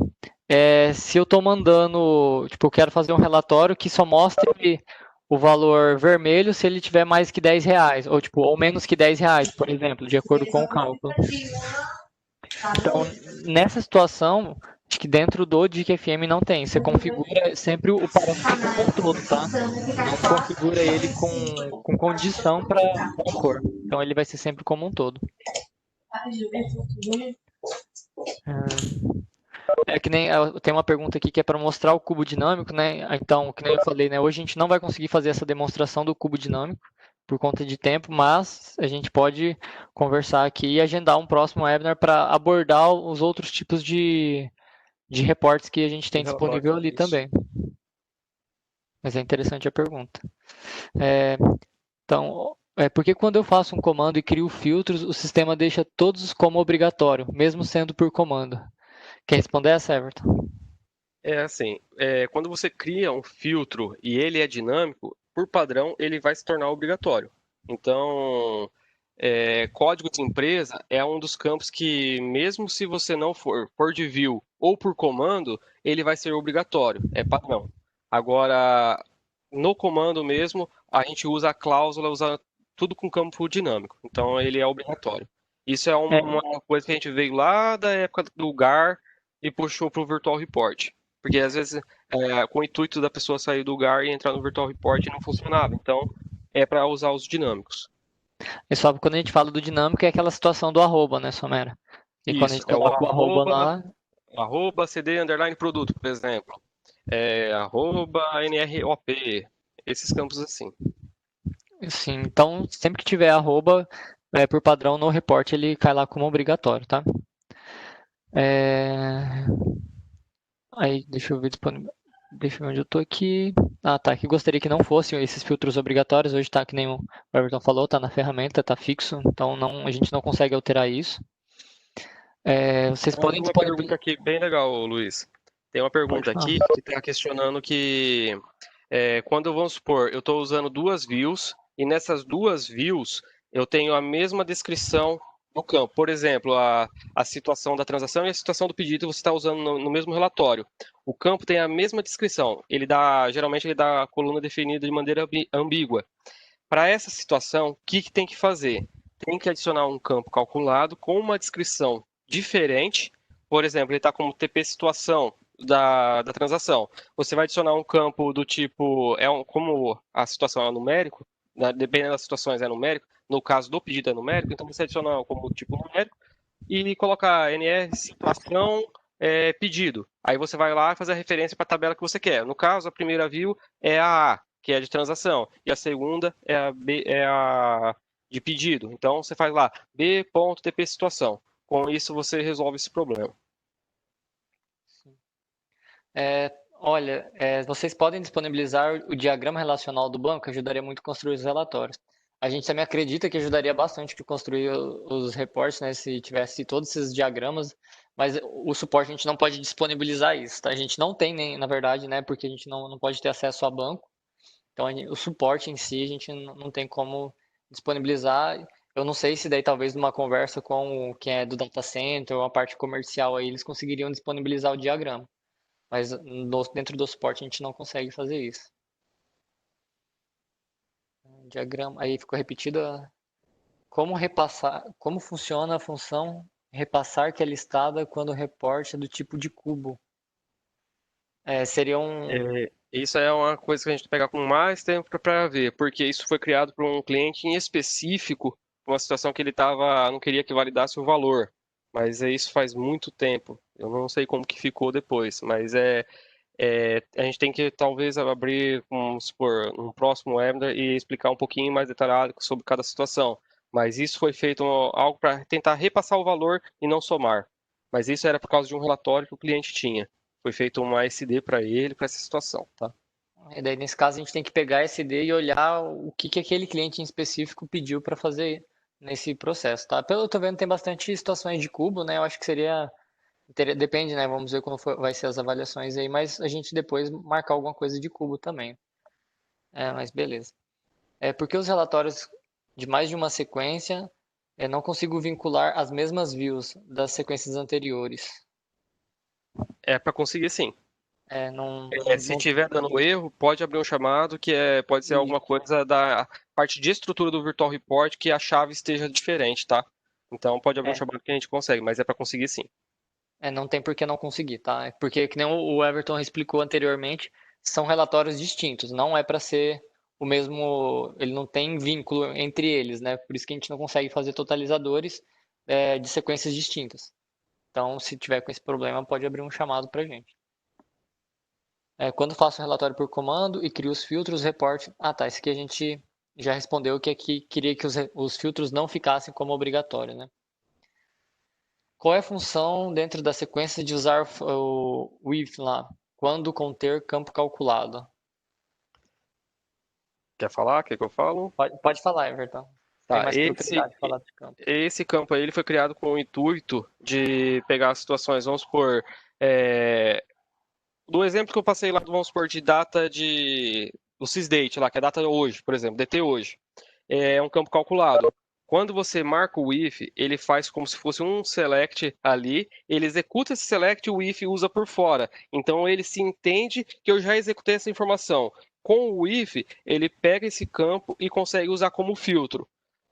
se eu estou mandando, tipo, eu quero fazer um relatório que só mostre o valor vermelho se ele tiver mais que R$ 10, ou, tipo, ou menos que R$ 10, por exemplo, de acordo com o cálculo. Então, nessa situação, acho que dentro do Dica FM não tem. Você configura sempre o parâmetro como um todo, tá? Não configura ele com condição para a cor. Então, ele vai ser sempre como um todo. Que nem tem uma pergunta aqui que é para mostrar o cubo dinâmico, né? Então, que nem eu falei, né? Hoje a gente não vai conseguir fazer essa demonstração do cubo dinâmico por conta de tempo, mas a gente pode conversar aqui e agendar um próximo webinar para abordar os outros tipos de reportes que a gente tem disponível ali também. Mas é interessante a pergunta. Então, porque quando eu faço um comando e crio filtros, o sistema deixa todos como obrigatório, mesmo sendo por comando. Quer responder essa, Everton? Assim, quando você cria um filtro e ele é dinâmico, por padrão, ele vai se tornar obrigatório. Então, código de empresa é um dos campos que, mesmo se você não for por de view ou por comando, ele vai ser obrigatório, é padrão. Agora, no comando mesmo, a gente usa a cláusula, usa tudo com campo dinâmico. Então, ele é obrigatório. Isso é uma coisa que a gente veio lá da época do GAR e puxou para o Virtual Report. Porque às vezes, com o intuito da pessoa sair do GAR e entrar no Virtual Report não funcionava. Então, é para usar os dinâmicos. E só quando a gente fala do dinâmico é aquela situação do arroba, né, Somera? E Isso, quando a gente coloca o arroba lá... Arroba CD underline produto, por exemplo. Arroba NROP. Esses campos assim. Sim, então sempre que tiver arroba, por padrão no report ele cai lá como obrigatório, tá? Aí, deixa eu ver disponível. Deixa eu ver onde eu tô aqui. Ah, tá. Que gostaria que não fossem esses filtros obrigatórios. Hoje tá, que nem o Everton falou, tá na ferramenta, tá fixo. Então a gente não consegue alterar isso. Vocês podem Uma pergunta aqui bem legal, Luiz. Tem uma pergunta aqui que está questionando que quando, vamos supor, eu estou usando duas views e nessas duas views eu tenho a mesma descrição no campo. Por exemplo, a situação da transação e a situação do pedido você está usando no mesmo relatório. O campo tem a mesma descrição. Geralmente ele dá a coluna definida de maneira ambígua. Para essa situação, o que tem que fazer? Tem que adicionar um campo calculado com uma descrição diferente. Por exemplo, ele está como TP situação da transação. Você vai adicionar um campo do tipo, como a situação é numérico, dependendo das situações é numérico, no caso do pedido é numérico, então você adiciona como tipo numérico e colocar NR situação pedido. Aí você vai lá e faz a referência para a tabela que você quer. No caso, a primeira view é a que é de transação, e a segunda é a B, é a de pedido. Então você faz lá b.tp situação. Com isso você resolve esse problema. Olha, vocês podem disponibilizar o diagrama relacional do banco, que ajudaria muito a construir os relatórios. A gente também acredita que ajudaria bastante a construir os reportes, né, se tivesse todos esses diagramas, mas o suporte a gente não pode disponibilizar isso, tá? A gente não tem nem, na verdade, né, porque a gente não pode ter acesso a banco. Então, o suporte em si a gente não tem como disponibilizar. Eu não sei se daí talvez numa conversa com quem é do data center ou a parte comercial aí, eles conseguiriam disponibilizar o diagrama. Mas dentro do suporte a gente não consegue fazer isso. Diagrama, aí ficou repetida como repassar, como funciona a função repassar que é listada quando o reporte é do tipo de cubo. Seria Isso é uma coisa que a gente tem que pegar com mais tempo para ver, porque isso foi criado para um cliente em específico, uma situação que ele não queria que validasse o valor. Mas isso faz muito tempo. Eu não sei como que ficou depois, mas a gente tem que talvez abrir, vamos supor, um próximo webinar e explicar um pouquinho mais detalhado sobre cada situação. Mas isso foi feito algo para tentar repassar o valor e não somar. Mas isso era por causa de um relatório que o cliente tinha. Foi feito uma SD para ele, para essa situação, tá? E daí, nesse caso, a gente tem que pegar esse ID e olhar o que aquele cliente em específico pediu para fazer nesse processo, tá? Pelo que eu tô vendo, tem bastante situações de cubo, né? Eu acho que seria. Depende, né? Vamos ver como vai ser as avaliações aí, mas a gente depois marcar alguma coisa de cubo também. Mas beleza. Porque os relatórios de mais de uma sequência, não consigo vincular as mesmas views das sequências anteriores. É para conseguir sim. Não, Se não, tiver dando erro, pode abrir um chamado que pode ser alguma coisa da parte de estrutura do Virtual Report que a chave esteja diferente, tá? Então pode abrir um é, chamado que a gente consegue, mas é para conseguir sim. não tem por que não conseguir, tá? Porque, que nem o Everton explicou anteriormente, são relatórios distintos, não é para ser o mesmo, ele não tem vínculo entre eles, né? Por isso que a gente não consegue fazer totalizadores de sequências distintas. Então, se tiver com esse problema, pode abrir um chamado para a gente. Quando faço o relatório por comando e crio os filtros, reporte. Ah, tá. Esse aqui a gente já respondeu que aqui queria que os filtros não ficassem como obrigatório, né? Qual é a função dentro da sequência de usar o if lá? Quando conter campo calculado? Quer falar? Quer que eu falo? Pode falar, Everton. Tem Tá, mais propriedade de falar de campo. esse campo aí ele foi criado com o intuito de pegar situações, vamos supor, é, do exemplo que eu passei lá, vamos supor, de data do sysdate lá, que é a data hoje, por exemplo, DT hoje. É um campo calculado. Quando você marca o if, ele faz como se fosse um select ali, ele executa esse select e o if usa por fora. Então ele se entende que eu já executei essa informação. Com o if, ele pega esse campo e consegue usar como filtro.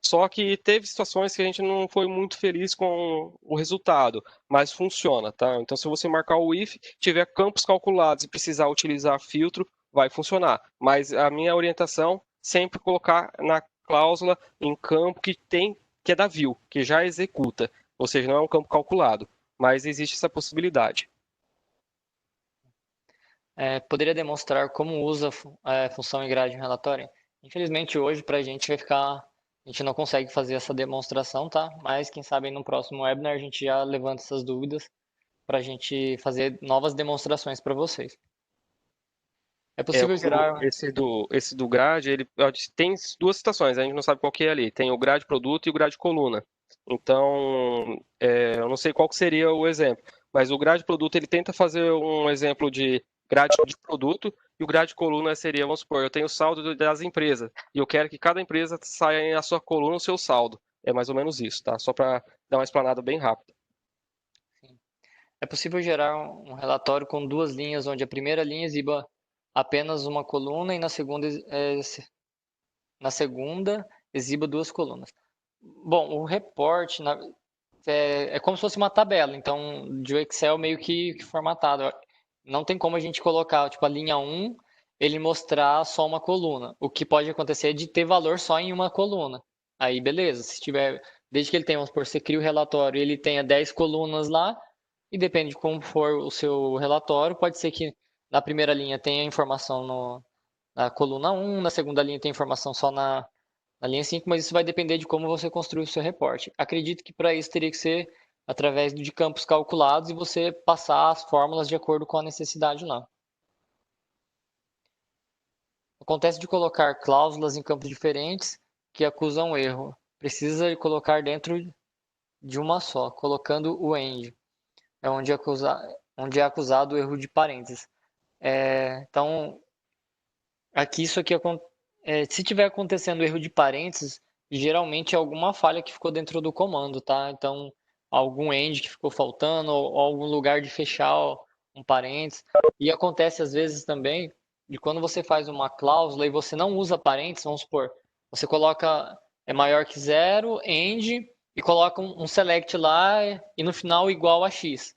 Só que teve situações que a gente não foi muito feliz com o resultado, mas funciona, tá? Então, se você marcar o if, tiver campos calculados e precisar utilizar filtro, vai funcionar. Mas a minha orientação sempre colocar na cláusula em campo que é da view, que já executa, ou seja, não é um campo calculado, mas existe essa possibilidade. Poderia demonstrar como usa a função em grade relatória? Infelizmente, hoje, para a gente vai ficar. A gente não consegue fazer essa demonstração, tá? Mas quem sabe no próximo webinar a gente já levanta essas dúvidas para a gente fazer novas demonstrações para vocês. É possível gerar. Esse do grade, ele tem duas situações, a gente não sabe qual que é ali. Tem o grade produto e o grade coluna. Então, eu não sei qual que seria o exemplo, mas o grade produto ele tenta fazer um exemplo de grade de produto e o grade coluna seria, vamos supor, eu tenho o saldo das empresas e eu quero que cada empresa saia na sua coluna o seu saldo. É mais ou menos isso, tá? Só para dar uma explanada bem rápida. É possível gerar um relatório com duas linhas, onde a primeira linha exiba apenas uma coluna e na segunda exiba duas colunas. Bom, o report é como se fosse uma tabela, então de Excel meio que formatado. Não tem como a gente colocar, tipo, a linha 1, ele mostrar só uma coluna. O que pode acontecer é de ter valor só em uma coluna. Aí, beleza, se tiver, desde que ele tenha, vamos supor, você cria o relatório e ele tenha 10 colunas lá, e depende de como for o seu relatório, pode ser que na primeira linha tenha informação na coluna 1, na segunda linha tem informação só na linha 5, mas isso vai depender de como você construir o seu reporte. Acredito que para isso teria que ser através de campos calculados e você passar as fórmulas de acordo com a necessidade lá. Acontece de colocar cláusulas em campos diferentes que acusam erro. Precisa colocar dentro de uma só, colocando o end, onde é acusado o erro de parênteses. Então, aqui isso aqui se tiver acontecendo erro de parênteses, geralmente é alguma falha que ficou dentro do comando, tá? Então, algum end que ficou faltando, ou algum lugar de fechar um parênteses. E acontece às vezes também de quando você faz uma cláusula e você não usa parênteses, vamos supor, você coloca maior que zero, end, e coloca um select lá e no final igual a x.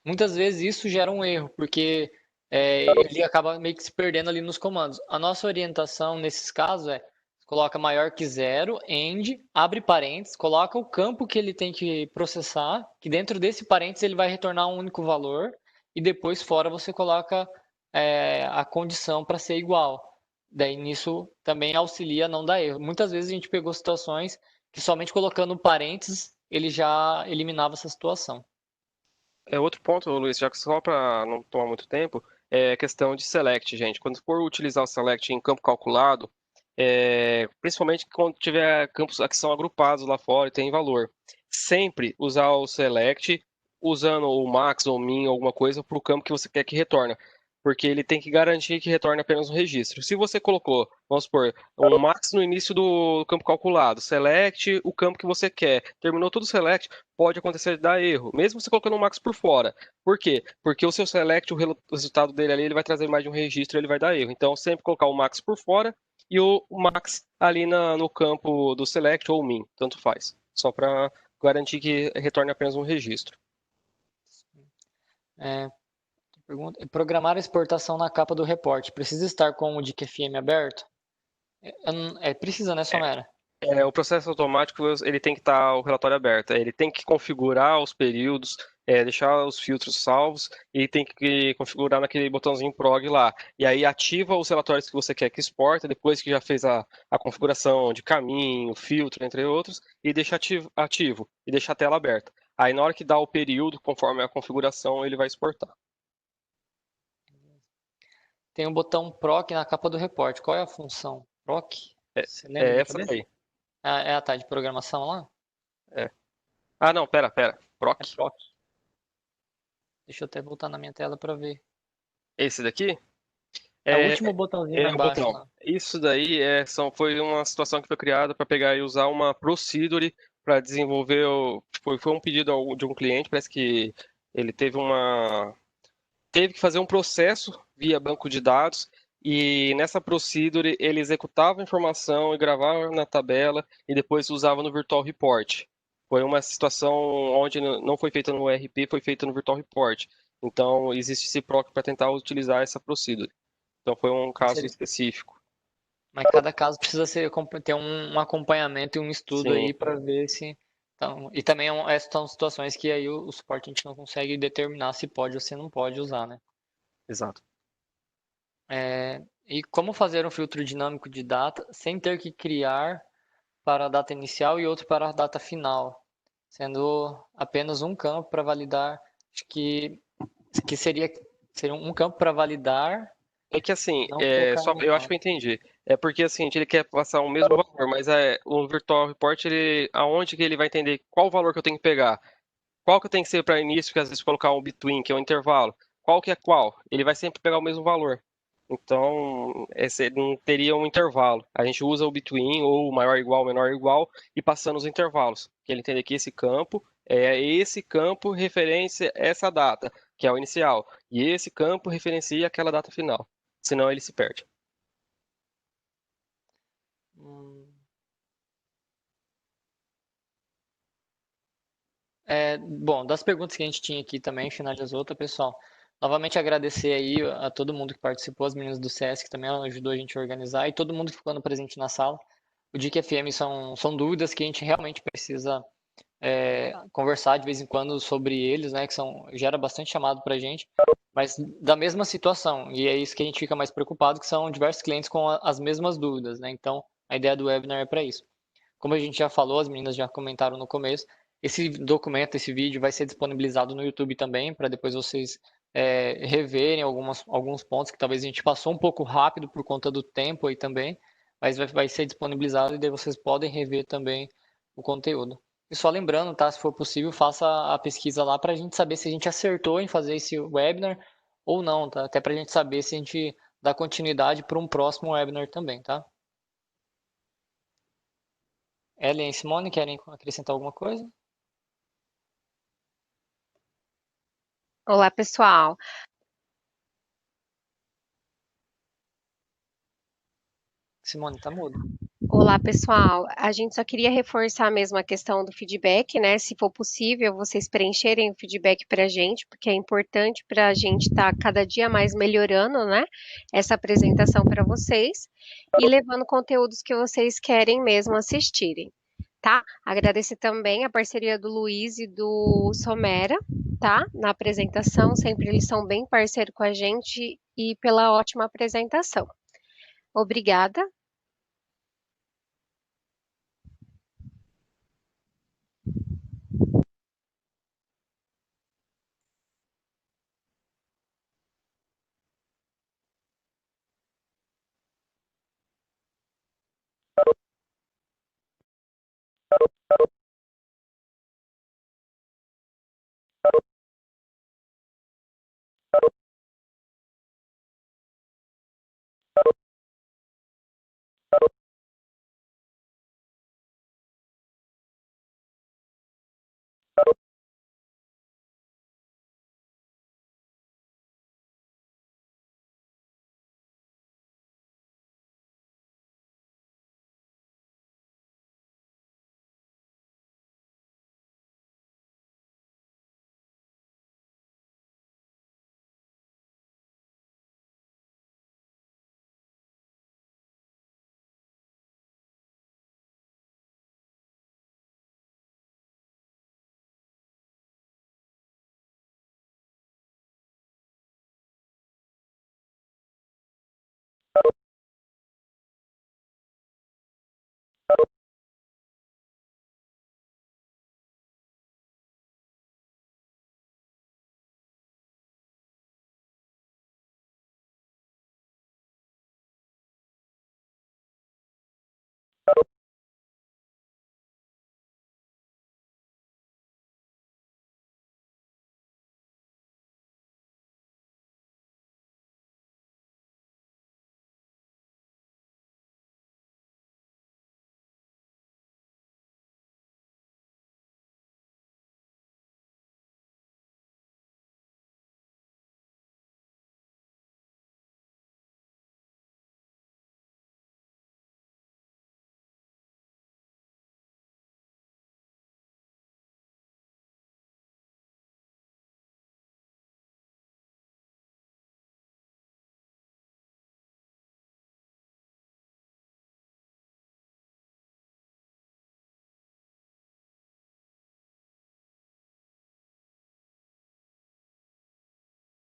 Muitas vezes isso gera um erro, porque ele acaba meio que se perdendo ali nos comandos. A nossa orientação nesses casos coloca maior que zero, end, abre parênteses, coloca o campo que ele tem que processar, que dentro desse parênteses ele vai retornar um único valor, e depois fora você coloca a condição para ser igual. Daí nisso também auxilia a não dar erro. Muitas vezes a gente pegou situações que somente colocando parênteses ele já eliminava essa situação. Outro ponto, Luiz, já que só para não tomar muito tempo, é a questão de select, gente. Quando for utilizar o select em campo calculado, principalmente quando tiver campos que são agrupados lá fora e tem valor, sempre usar o select usando o max ou min, alguma coisa, para o campo que você quer que retorne. Porque ele tem que garantir que retorne apenas um registro. Se você colocou, vamos supor, um max no início do campo calculado, select o campo que você quer, terminou tudo select, pode acontecer de dar erro, mesmo você colocando o max por fora. Por quê? Porque o seu select, o resultado dele ali, ele vai trazer mais de um registro, ele vai dar erro. Então, sempre colocar o max por fora e o max ali no campo do select ou min, tanto faz. Só para garantir que retorne apenas um registro. Pergunta, programar a exportação na capa do reporte. Precisa estar com o DIC-FM aberto? Precisa, né, Somera? O processo automático, ele tem que estar o relatório aberto. Ele tem que configurar os períodos, deixar os filtros salvos e tem que configurar naquele botãozinho prog lá. E aí ativa os relatórios que você quer que exporta, depois que já fez a configuração de caminho, filtro, entre outros, e deixa ativo e deixa a tela aberta. Aí na hora que dá o período, conforme a configuração, ele vai exportar. Tem o botão PROC na capa do reporte. Qual é a função? PROC? Você lembra de Essa cabeça? daí. É a de programação lá? É. Ah, não, pera. Proc. É PROC. Deixa eu até voltar na minha tela para ver. Esse daqui? É o último botãozinho lá O embaixo. botão. Lá. Isso daí foi uma situação que foi criada para pegar e usar uma procedure para desenvolver. Foi um pedido de um cliente, parece que ele teve que fazer um processo via banco de dados e nessa procedure ele executava a informação e gravava na tabela e depois usava no Virtual Report. Foi uma situação onde não foi feita no ERP, foi feita no Virtual Report. Então existe esse PROC para tentar utilizar essa procedure. Então foi um caso específico. Mas cada caso precisa ter um acompanhamento e um estudo Sim, aí para ver se. Então, e também são situações que aí o suporte a gente não consegue determinar se pode ou se não pode usar, né? exato. E como fazer um filtro dinâmico de data sem ter que criar para a data inicial e outro para a data final, sendo apenas um campo para validar, acho que seria um campo para validar, É que assim, não focar em um eu acho que campo. eu entendi. É porque assim, ele quer passar o mesmo valor, mas o Virtual Report, aonde que ele vai entender qual valor que eu tenho que pegar? Qual que eu tenho que ser para início, que às vezes colocar um between, que é um intervalo. Qual que é qual? Ele vai sempre pegar o mesmo valor. Então, esse não teria um intervalo. A gente usa o between ou maior igual, menor igual e passando os intervalos. Que ele entender que esse campo referência essa data, que é o inicial, e esse campo referencia aquela data final. Senão ele se perde. Hum, bom, das perguntas que a gente tinha aqui também, finalizou outra, pessoal. Novamente agradecer aí a todo mundo que participou, as meninas do CS que também ajudou a gente a organizar e todo mundo que ficou presente na sala. O DIC FM são dúvidas que a gente realmente precisa conversar de vez em quando sobre eles, né? Que gera bastante chamado para a gente, mas da mesma situação. E é isso que a gente fica mais preocupado, que são diversos clientes com as mesmas dúvidas, né? Então, a ideia do webinar é para isso. Como a gente já falou, as meninas já comentaram no começo, esse documento, esse vídeo vai ser disponibilizado no YouTube também, para depois vocês reverem alguns pontos que talvez a gente passou um pouco rápido por conta do tempo aí também, mas vai ser disponibilizado e daí vocês podem rever também o conteúdo. E só lembrando, tá, se for possível, faça a pesquisa lá para a gente saber se a gente acertou em fazer esse webinar ou não, tá? Até para a gente saber se a gente dá continuidade para um próximo webinar também, tá? Ellen e Simone, querem acrescentar alguma coisa? Olá, pessoal. Simone, tá mudo. Olá, pessoal. A gente só queria reforçar mesmo a questão do feedback, né? Se for possível, vocês preencherem o feedback para a gente, porque é importante para a gente estar cada dia mais melhorando, né? Essa apresentação para vocês e levando conteúdos que vocês querem mesmo assistirem, tá? Agradecer também a parceria do Luiz e do Somera, tá? Na apresentação, sempre eles são bem parceiros com a gente e pela ótima apresentação. Obrigada.